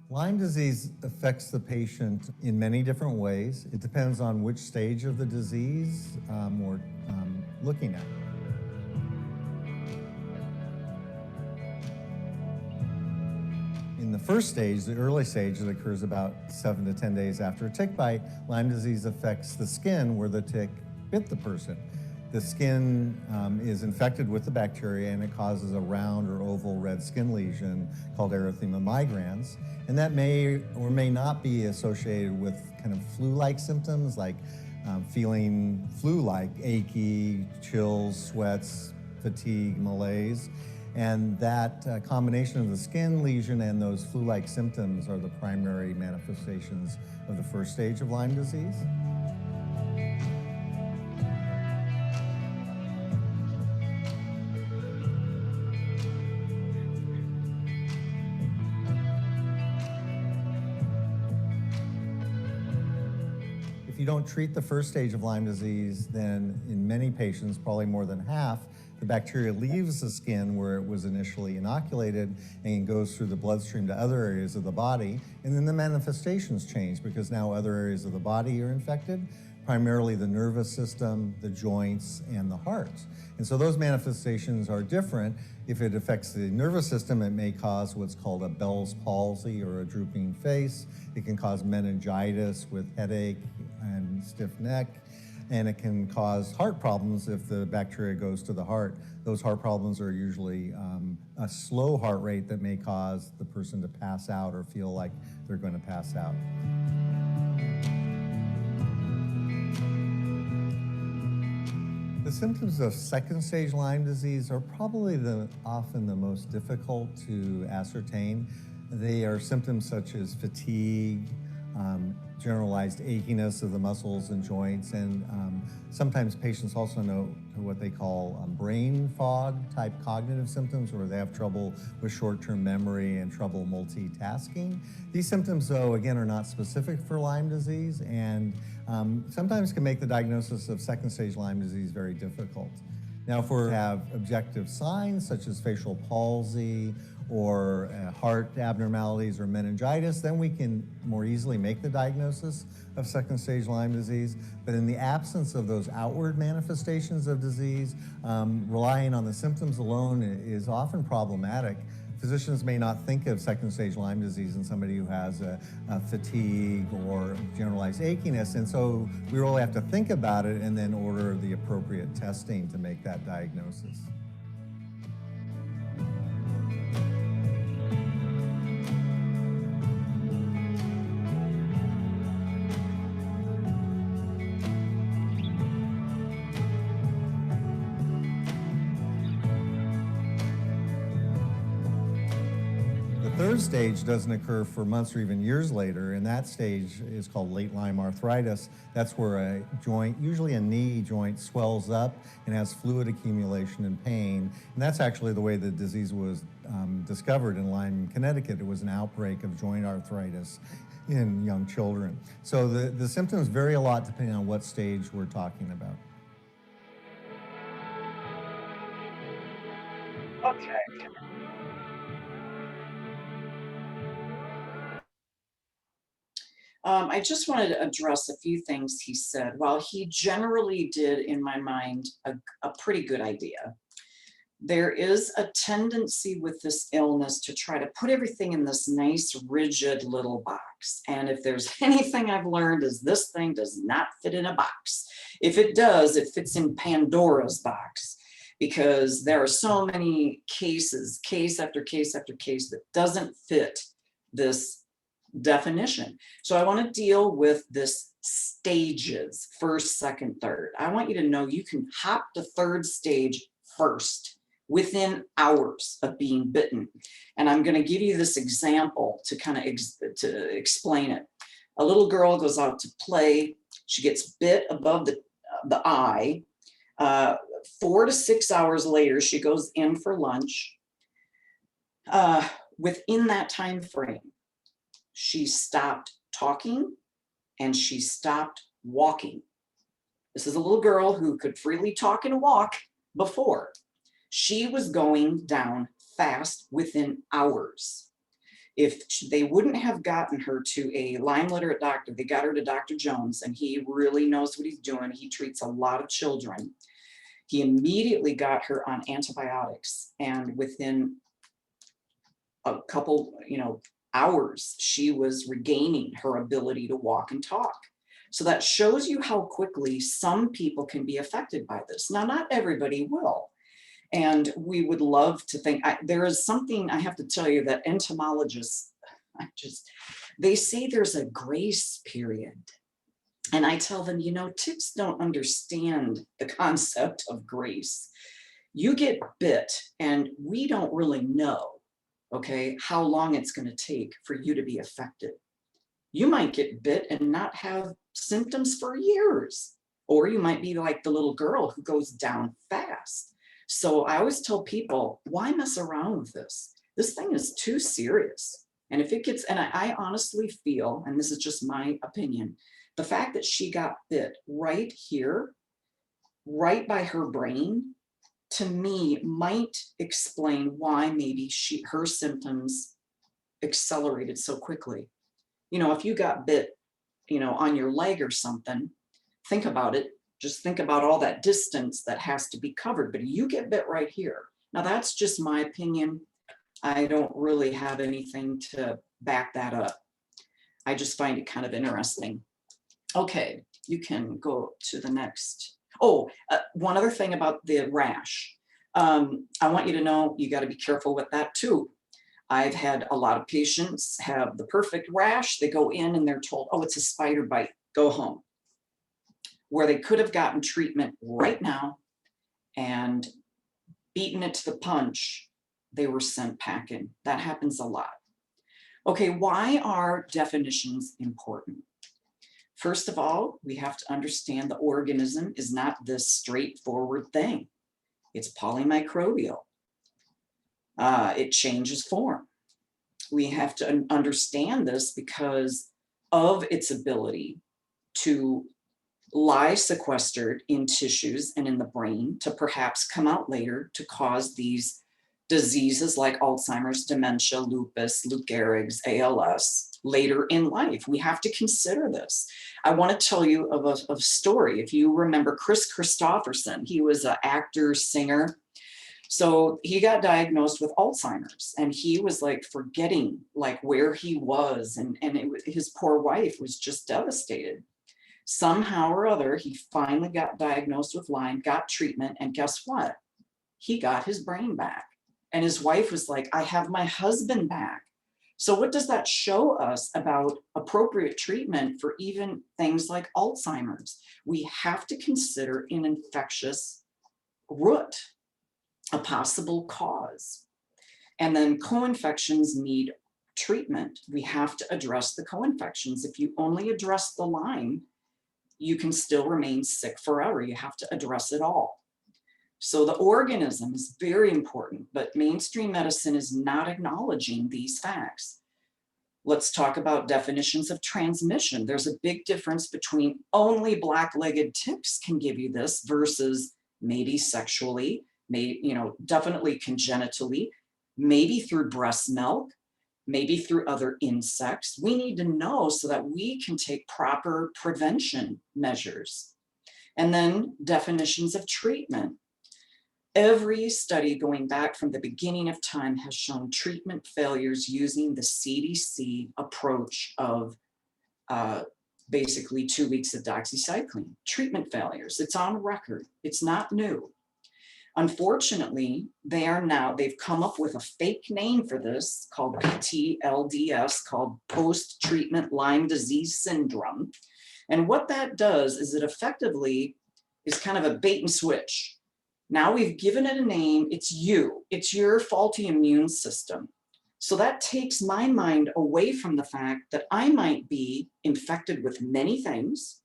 Lyme disease affects the patient in many different ways. It depends on which stage of the disease we're looking at. In the first stage, the early stage that occurs about 7 to 10 days after a tick bite, Lyme disease affects the skin where the tick bit the person. The skin is infected with the bacteria and it causes a round or oval red skin lesion called erythema migrans. And that may or may not be associated with kind of flu-like symptoms like feeling flu-like, achy, chills, sweats, fatigue, malaise. And that combination of the skin lesion and those flu-like symptoms are the primary manifestations of the first stage of Lyme disease. If you don't treat the first stage of Lyme disease, then in many patients, probably more than half, the bacteria leaves the skin where it was initially inoculated and goes through the bloodstream to other areas of the body. And then the manifestations change because now other areas of the body are infected, primarily the nervous system, the joints, and the heart. And so those manifestations are different. If it affects the nervous system, it may cause what's called a Bell's palsy or a drooping face. It can cause meningitis with headache and stiff neck. And it can cause heart problems if the bacteria goes to the heart. Those heart problems are usually a slow heart rate that may cause the person to pass out or feel like they're going to pass out. The symptoms of second stage Lyme disease are probably often the most difficult to ascertain. They are symptoms such as fatigue, generalized achiness of the muscles and joints, and sometimes patients also know what they call brain fog type cognitive symptoms, where they have trouble with short-term memory and trouble multitasking. These symptoms, though, again, are not specific for Lyme disease and sometimes can make the diagnosis of second stage Lyme disease very difficult. Now, if we have objective signs such as facial palsy or heart abnormalities or meningitis, then we can more easily make the diagnosis of second stage Lyme disease. But in the absence of those outward manifestations of disease, relying on the symptoms alone is often problematic. Physicians may not think of second stage Lyme disease in somebody who has a fatigue or generalized achiness, and so we really have to think about it and then order the appropriate testing to make that diagnosis. The third stage doesn't occur for months or even years later, and that stage is called late Lyme arthritis. That's where a joint, usually a knee joint, swells up and has fluid accumulation and pain. And that's actually the way the disease was discovered in Lyme, Connecticut. It was an outbreak of joint arthritis in young children. So the symptoms vary a lot depending on what stage we're talking about. Okay. I just wanted to address a few things he said. While he generally did, in my mind, a pretty good idea, there is a tendency with this illness to try to put everything in this nice, rigid little box. And if there's anything I've learned is this thing does not fit in a box. If it does, it fits in Pandora's box, because there are so many cases, case after case after case, that doesn't fit this definition. So I want to deal with this stages, first, second, third. I want you to know you can hop to third stage first within hours of being bitten. And I'm going to give you this example to kind of to explain it. A little girl goes out to play. She gets bit above the eye. 4 to 6 hours later, she goes in for lunch. Within that time frame, she stopped talking and she stopped walking. This is a little girl who could freely talk and walk before. She was going down fast within hours. If they wouldn't have gotten her to a Lyme literate doctor, they got her to Dr. Jones, and he really knows what he's doing. He treats a lot of children. He immediately got her on antibiotics, and within a couple, hours, she was regaining her ability to walk and talk. So that shows you how quickly some people can be affected by this. Now, not everybody will. And we would love to think, there is something I have to tell you that entomologists, they say there's a grace period. And I tell them, ticks don't understand the concept of grace. You get bit and we don't really know, okay, how long it's going to take for you to be affected. You might get bit and not have symptoms for years, or you might be like the little girl who goes down fast. So I always tell people, why mess around with this? This thing is too serious. And if it gets, and I honestly feel, and this is just my opinion, the fact that she got bit right here, right by her brain, to me might explain why maybe her symptoms accelerated so quickly. If you got bit, on your leg or something, think about it. Just think about all that distance that has to be covered, but you get bit right here. Now that's just my opinion. I don't really have anything to back that up. I just find it kind of interesting. Okay, you can go to the next. One other thing about the rash. I want you to know you got to be careful with that too. I've had a lot of patients have the perfect rash. They go in and they're told, oh, it's a spider bite, go home. Where they could have gotten treatment right now and beaten it to the punch, they were sent packing. That happens a lot. Okay, why are definitions important? First of all, we have to understand the organism is not this straightforward thing. It's polymicrobial. It changes form. We have to understand this because of its ability to lie sequestered in tissues and in the brain to perhaps come out later to cause these diseases like Alzheimer's, dementia, lupus, Lou Gehrig's, ALS later in life. We have to consider this. I want to tell you of a story. If you remember Chris Christopherson, he was an actor, singer. So he got diagnosed with Alzheimer's, and he was like forgetting like where he was, and his poor wife was just devastated. Somehow or other, he finally got diagnosed with Lyme, got treatment, and guess what? He got his brain back. And his wife was like, I have my husband back. So what does that show us about appropriate treatment for even things like Alzheimer's? We have to consider an infectious root, a possible cause. And then co-infections need treatment, we have to address the co-infections. If you only address the Lyme, you can still remain sick forever. You have to address it all. So the organism is very important, but mainstream medicine is not acknowledging these facts. Let's talk about definitions of transmission. There's a big difference between only black-legged ticks can give you this versus maybe sexually, maybe, definitely congenitally, maybe through breast milk, maybe through other insects. We need to know so that we can take proper prevention measures. And then definitions of treatment. Every study going back from the beginning of time has shown treatment failures using the CDC approach of basically 2 weeks of doxycycline. Treatment failures, it's on record, it's not new. Unfortunately, they've come up with a fake name for this called PTLDS, called post-treatment Lyme disease syndrome. And what that does is it effectively is kind of a bait and switch. Now we've given it a name, it's your faulty immune system. So that takes my mind away from the fact that I might be infected with many things,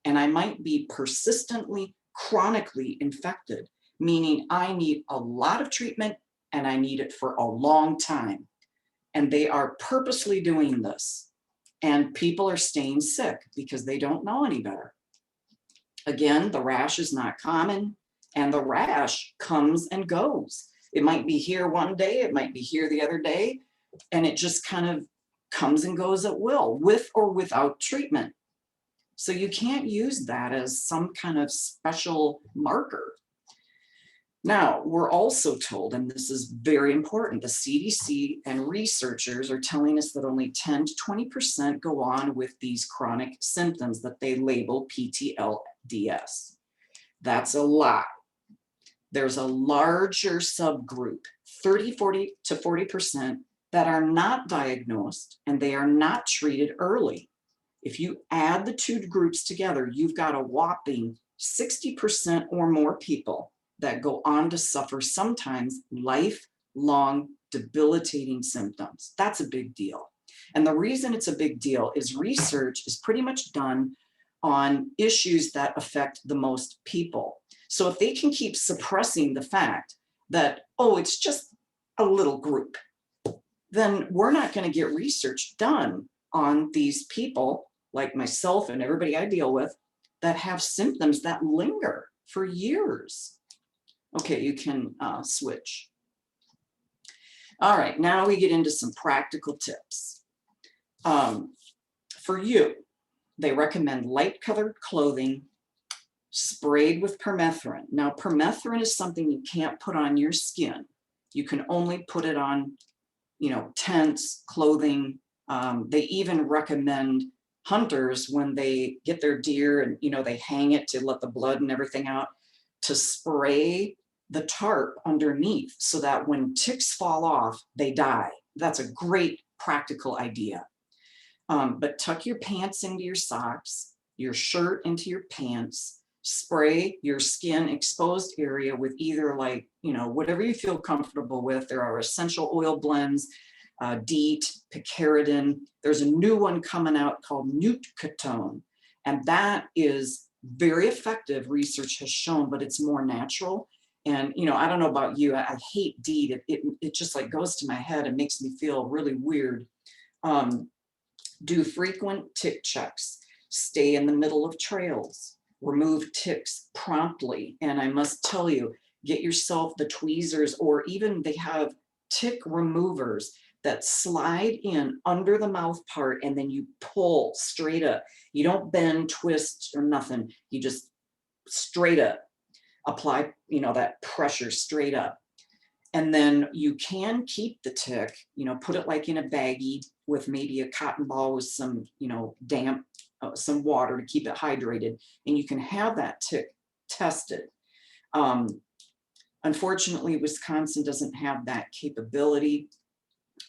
and I might be persistently, chronically infected, meaning I need a lot of treatment and I need it for a long time. And they are purposely doing this. And people are staying sick because they don't know any better. Again, the rash is not common. And the rash comes and goes. It might be here one day, it might be here the other day, and it just kind of comes and goes at will, with or without treatment. So you can't use that as some kind of special marker. Now, we're also told, and this is very important, the CDC and researchers are telling us that only 10 to 20% go on with these chronic symptoms that they label PTLDS. That's a lie. There's a larger subgroup, 40 to 40%, that are not diagnosed and they are not treated early. If you add the two groups together, you've got a whopping 60% or more people that go on to suffer sometimes lifelong debilitating symptoms. That's a big deal. And the reason it's a big deal is research is pretty much done on issues that affect the most people. So if they can keep suppressing the fact that, oh, it's just a little group, then we're not going to get research done on these people like myself and everybody I deal with that have symptoms that linger for years. Okay, you can switch. All right, now we get into some practical tips. For you, they recommend light-colored clothing sprayed with permethrin. Now, permethrin is something you can't put on your skin. You can only put it on, tents, clothing. They even recommend hunters when they get their deer and, they hang it to let the blood and everything out, to spray the tarp underneath so that when ticks fall off, they die. That's a great practical idea. But tuck your pants into your socks, your shirt into your pants, spray your skin exposed area with either whatever you feel comfortable with. There are essential oil blends, DEET, picaridin. There's a new one coming out called Nutcatone, and that is very effective, research has shown, but it's more natural. And, I don't know about you, I hate DEET. It just goes to my head and makes me feel really weird. Do frequent tick checks, stay in the middle of trails, remove ticks promptly. And I must tell you, get yourself the tweezers, or even they have tick removers that slide in under the mouth part and then you pull straight up. You don't bend, twist, or nothing. You just straight up apply, that pressure straight up. And then you can keep the tick, put it in a baggie with maybe a cotton ball with some, damp, some water to keep it hydrated. And you can have that tick tested. Unfortunately, Wisconsin doesn't have that capability,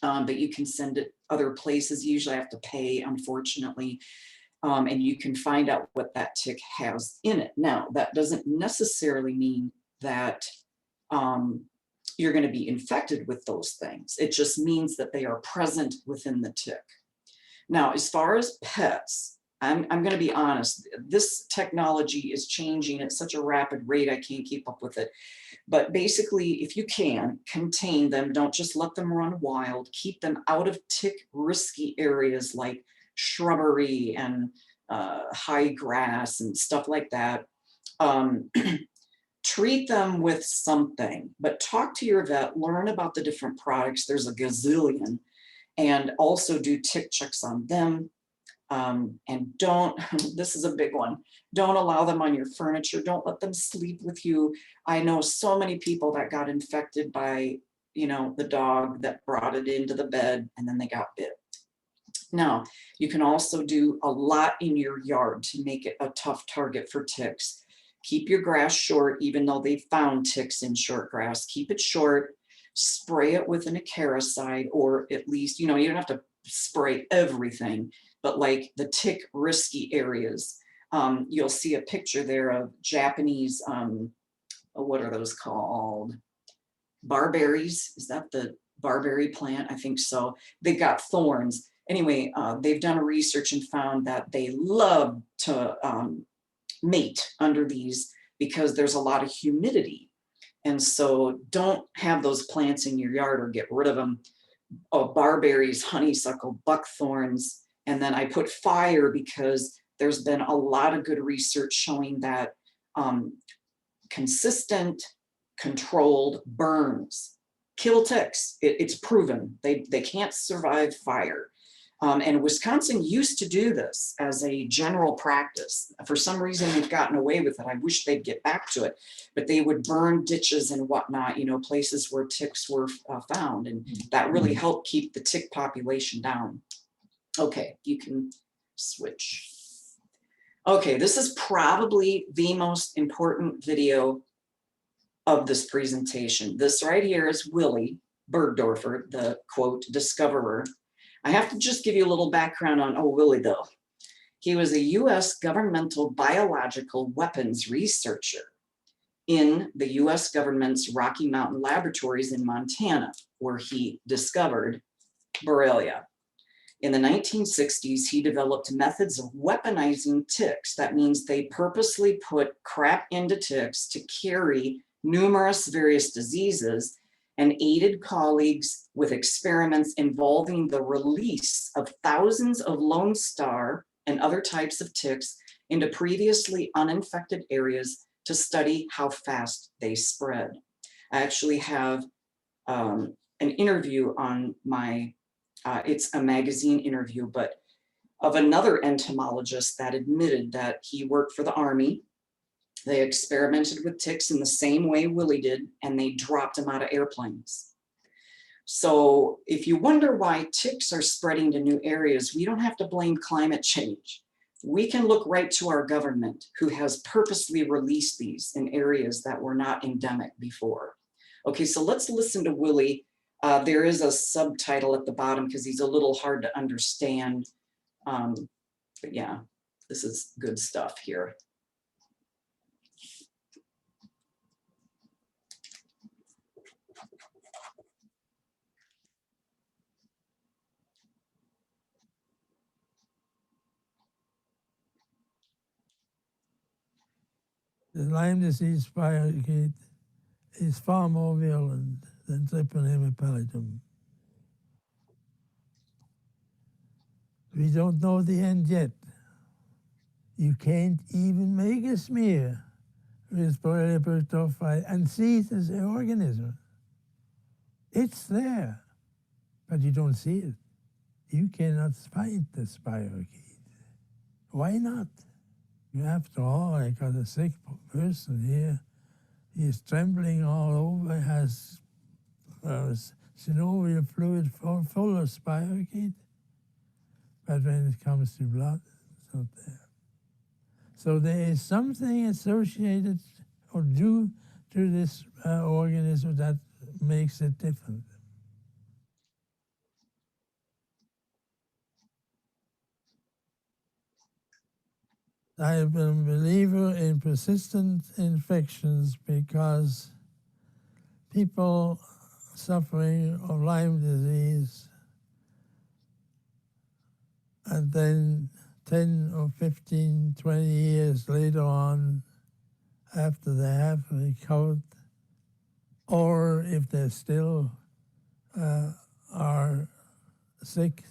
but you can send it other places. You usually have to pay, unfortunately. And you can find out what that tick has in it. Now, that doesn't necessarily mean that you're going to be infected with those things. It just means that they are present within the tick. Now, as far as pets, I'm going to be honest, this technology is changing at such a rapid rate, I can't keep up with it. But basically, if you can, contain them, don't just let them run wild, keep them out of tick risky areas like shrubbery and high grass and stuff like that. Treat them with something, but talk to your vet, learn about the different products. There's a gazillion, and also do tick checks on them. And don't, this is a big one, don't allow them on your furniture. Don't let them sleep with you. I know so many people that got infected by, the dog that brought it into the bed and then they got bit. Now, you can also do a lot in your yard to make it a tough target for ticks. Keep your grass short, even though they found ticks in short grass. Keep it short, spray it with an acaricide, or at least, you don't have to spray everything, but like the tick risky areas. You'll see a picture there of Japanese, what are those called? Barberries. Is that the barberry plant? I think so. They got thorns. Anyway, they've done research and found that they love to mate under these because there's a lot of humidity. And so don't have those plants in your yard or get rid of them. Barberries, honeysuckle, buckthorns. And then I put fire because there's been a lot of good research showing that consistent, controlled burns kill ticks. It's proven. They can't survive fire. And Wisconsin used to do this as a general practice. For some reason, they've gotten away with it. I wish they'd get back to it. But they would burn ditches and whatnot, places where ticks were found. And that really helped keep the tick population down. Okay, you can switch. Okay, this is probably the most important video of this presentation. This right here is Willie Bergdorfer, the quote, discoverer. I have to just give you a little background on Willie though. He was a US governmental biological weapons researcher in the US government's Rocky Mountain laboratories in Montana, where he discovered Borrelia. In the 1960s, he developed methods of weaponizing ticks. That means they purposely put crap into ticks to carry numerous various diseases, and aided colleagues with experiments involving the release of thousands of Lone Star and other types of ticks into previously uninfected areas to study how fast they spread. I actually have an interview on my, it's a magazine interview, but of another entomologist that admitted that he worked for the Army. They experimented with ticks in the same way Willie did, and they dropped them out of airplanes. So if you wonder why ticks are spreading to new areas, we don't have to blame climate change. We can look right to our government, who has purposely released these in areas that were not endemic before. Okay, so let's listen to Willie. There is a subtitle at the bottom because he's a little hard to understand. But yeah, this is good stuff here. The Lyme disease spirochete is far more virulent than Treponema pallidum. We don't know the end yet. You can't even make a smear with Borrelia burgdorferi and see it as an organism. It's there, but you don't see it. You cannot find the spirochete. Why not? After all, I got a sick person here. He's trembling all over, has synovial fluid full of spirochete. But when it comes to blood, it's not there. So there is something associated or due to this organism that makes it different. I am a believer in persistent infections because people suffering of Lyme disease, and then 10 or 15, 20 years later on, after they have recovered, or if they still are sick,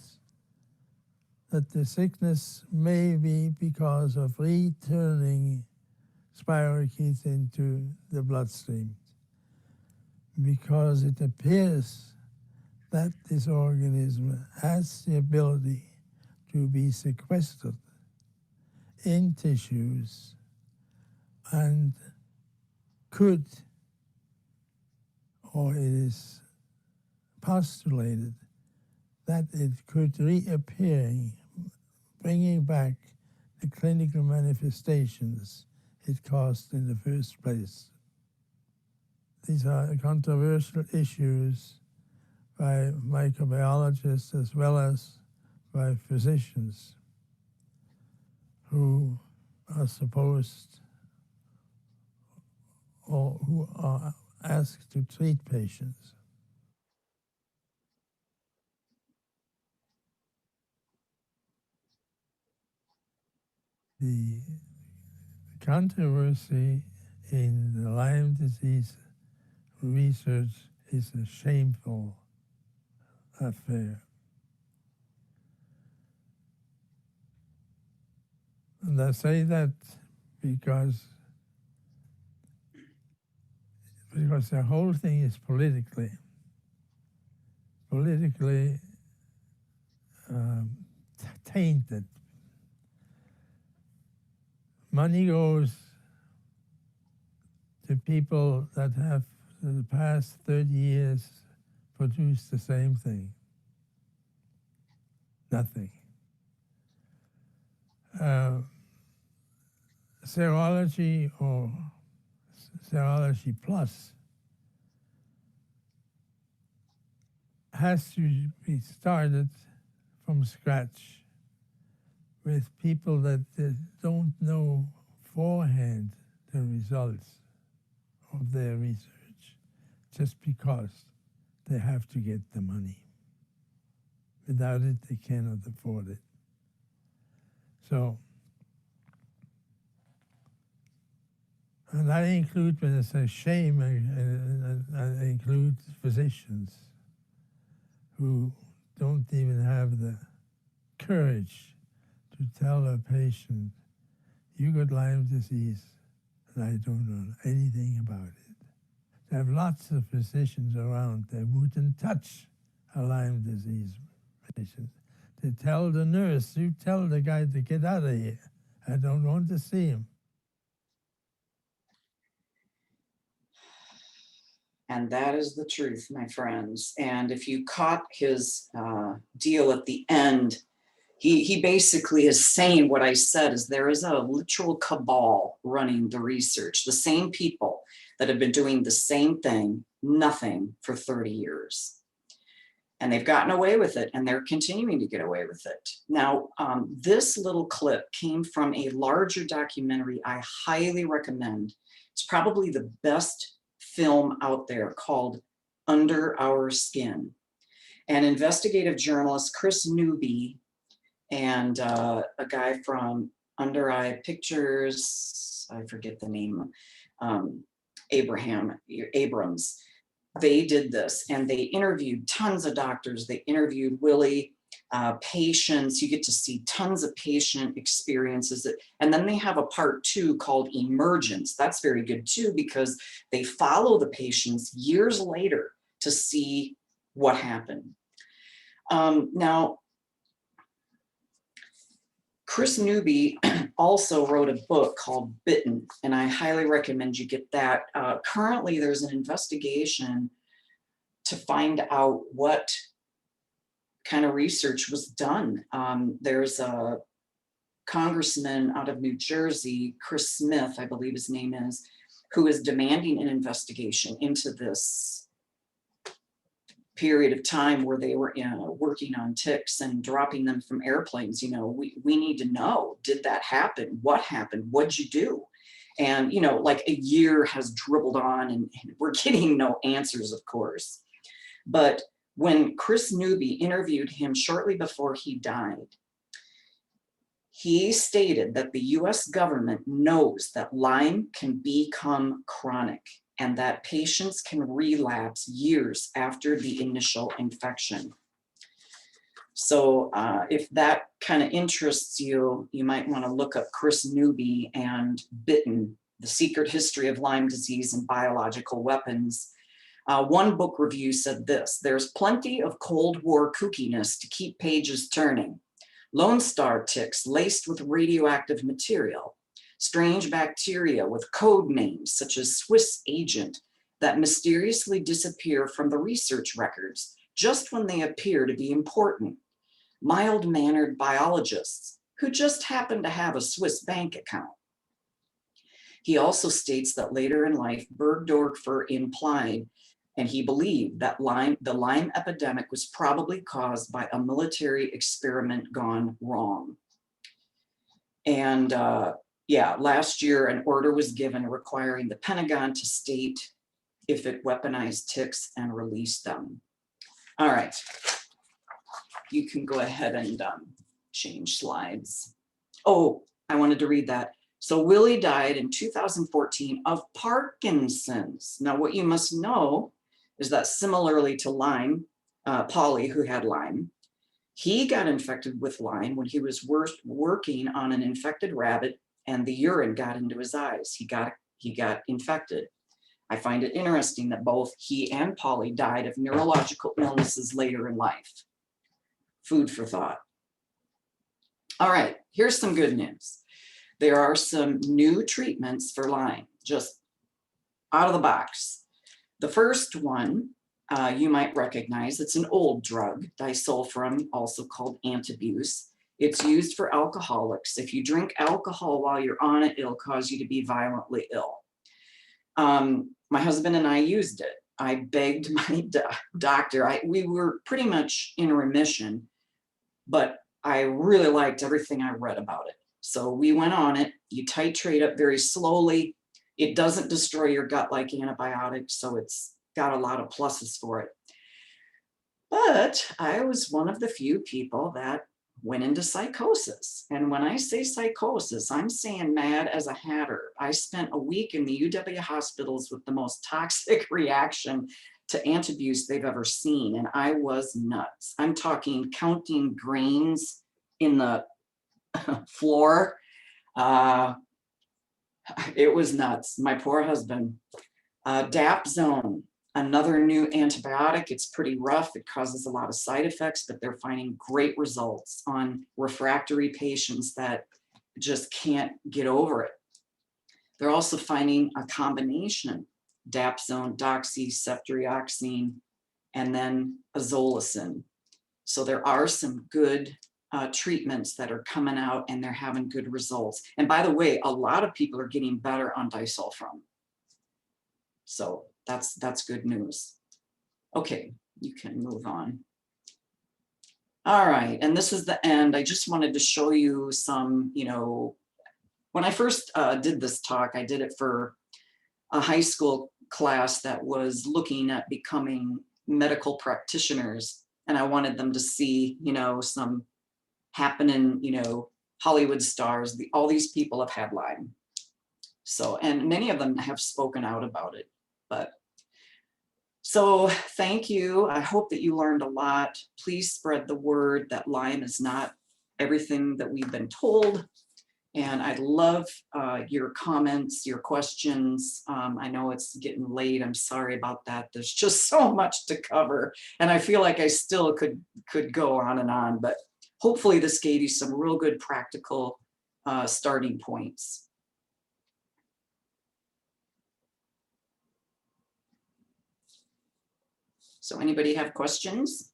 that the sickness may be because of returning spirochetes into the bloodstream, because it appears that this organism has the ability to be sequestered in tissues and could, or it is postulated that it could reappear, bringing back the clinical manifestations it caused in the first place. These are controversial issues by microbiologists as well as by physicians who are supposed or who are asked to treat patients. The controversy in the Lyme disease research is a shameful affair. And I say that because the whole thing is politically tainted. Money goes to people that have, in the past 30 years, produced the same thing. Nothing. Serology or serology plus has to be started from scratch with people that don't know beforehand the results of their research, just because they have to get the money. Without it, they cannot afford it. So, and I include, when I say shame, I include physicians who don't even have the courage to tell a patient, you got Lyme disease, and I don't know anything about it. There have lots of physicians around that wouldn't touch a Lyme disease patient. They tell the nurse, you tell the guy to get out of here. I don't want to see him. And that is the truth, my friends. And if you caught his deal at the end, he basically is saying what I said, is there is a literal cabal running the research, the same people that have been doing the same thing, nothing, for 30 years. And they've gotten away with it, and they're continuing to get away with it. Now, this little clip came from a larger documentary I highly recommend. It's probably the best film out there, called Under Our Skin. And investigative journalist Chris Newby and a guy from Under Eye Pictures, I forget the name, Abrams, they did this, and they interviewed tons of doctors. They interviewed patients. You get to see tons of patient experiences. And then they have a part 2 called Emergence. That's very good too, because they follow the patients years later to see what happened. Now, Chris Newby also wrote a book called Bitten, and I highly recommend you get that. Currently, there's an investigation to find out what kind of research was done. There's a congressman out of New Jersey, Chris Smith, I believe his name is, who is demanding an investigation into this period of time where they were working on ticks and dropping them from airplanes. We need to know, did that happen? What happened? What'd you do? And, you know, like a year has dribbled on and we're getting no answers, of course. But when Chris Newby interviewed him shortly before he died, he stated that the US government knows that Lyme can become chronic and that patients can relapse years after the initial infection. So if that kind of interests you, you might want to look up Chris Newby and Bitten, The Secret History of Lyme Disease and Biological Weapons. One book review said this: there's plenty of Cold War kookiness to keep pages turning. Lone Star ticks laced with radioactive material, strange bacteria with code names such as Swiss agent that mysteriously disappear from the research records just when they appear to be important. Mild-mannered biologists who just happen to have a Swiss bank account. He also states that later in life, Bergdorfer implied, and he believed, that the Lyme epidemic was probably caused by a military experiment gone wrong. And yeah, last year an order was given requiring the Pentagon to state if it weaponized ticks and release them. All right. You can go ahead and change slides. Oh, I wanted to read that. So Willie died in 2014 of Parkinson's. Now, what you must know is that similarly to Lyme, Polly, who had Lyme, he got infected with Lyme when he was working on an infected rabbit and the urine got into his eyes. He got infected. I find it interesting that both he and Polly died of neurological illnesses later in life. Food for thought. All right, here's some good news. There are some new treatments for Lyme, just out of the box. The first one you might recognize. It's an old drug, disulfiram, also called Antabuse. It's used for alcoholics. If you drink alcohol while you're on it, it'll cause you to be violently ill. My husband and I used it. I begged my doctor. We were pretty much in remission, but I really liked everything I read about it. So we went on it. You titrate up very slowly. It doesn't destroy your gut like antibiotics, so it's got a lot of pluses for it. But I was one of the few people that went into psychosis. And when I say psychosis, I'm saying mad as a hatter. I spent a week in the UW hospitals with the most toxic reaction to antabuse they've ever seen. And I was nuts. I'm talking counting grains in the floor. It was nuts. My poor husband. Dapsone, another new antibiotic. It's pretty rough. It causes a lot of side effects, but they're finding great results on refractory patients that just can't get over it. They're also finding a combination: dapsone, doxy, ceftriaxone, and then azolicin. So there are some good treatments that are coming out and they're having good results. And by the way, a lot of people are getting better on disulfiram. So that's good news. Okay, you can move on. All right, and this is the end. I just wanted to show you some, when I first did this talk, I did it for a high school class that was looking at becoming medical practitioners. And I wanted them to see, some happening, Hollywood stars. All these people have had Lyme. So, and many of them have spoken out about it. But so thank you. I hope that you learned a lot. Please spread the word that Lyme is not everything that we've been told. And I'd love your comments, your questions. I know it's getting late. I'm sorry about that. There's just so much to cover. And I feel like I still could go on and on, but hopefully this gave you some real good practical starting points. So anybody have questions?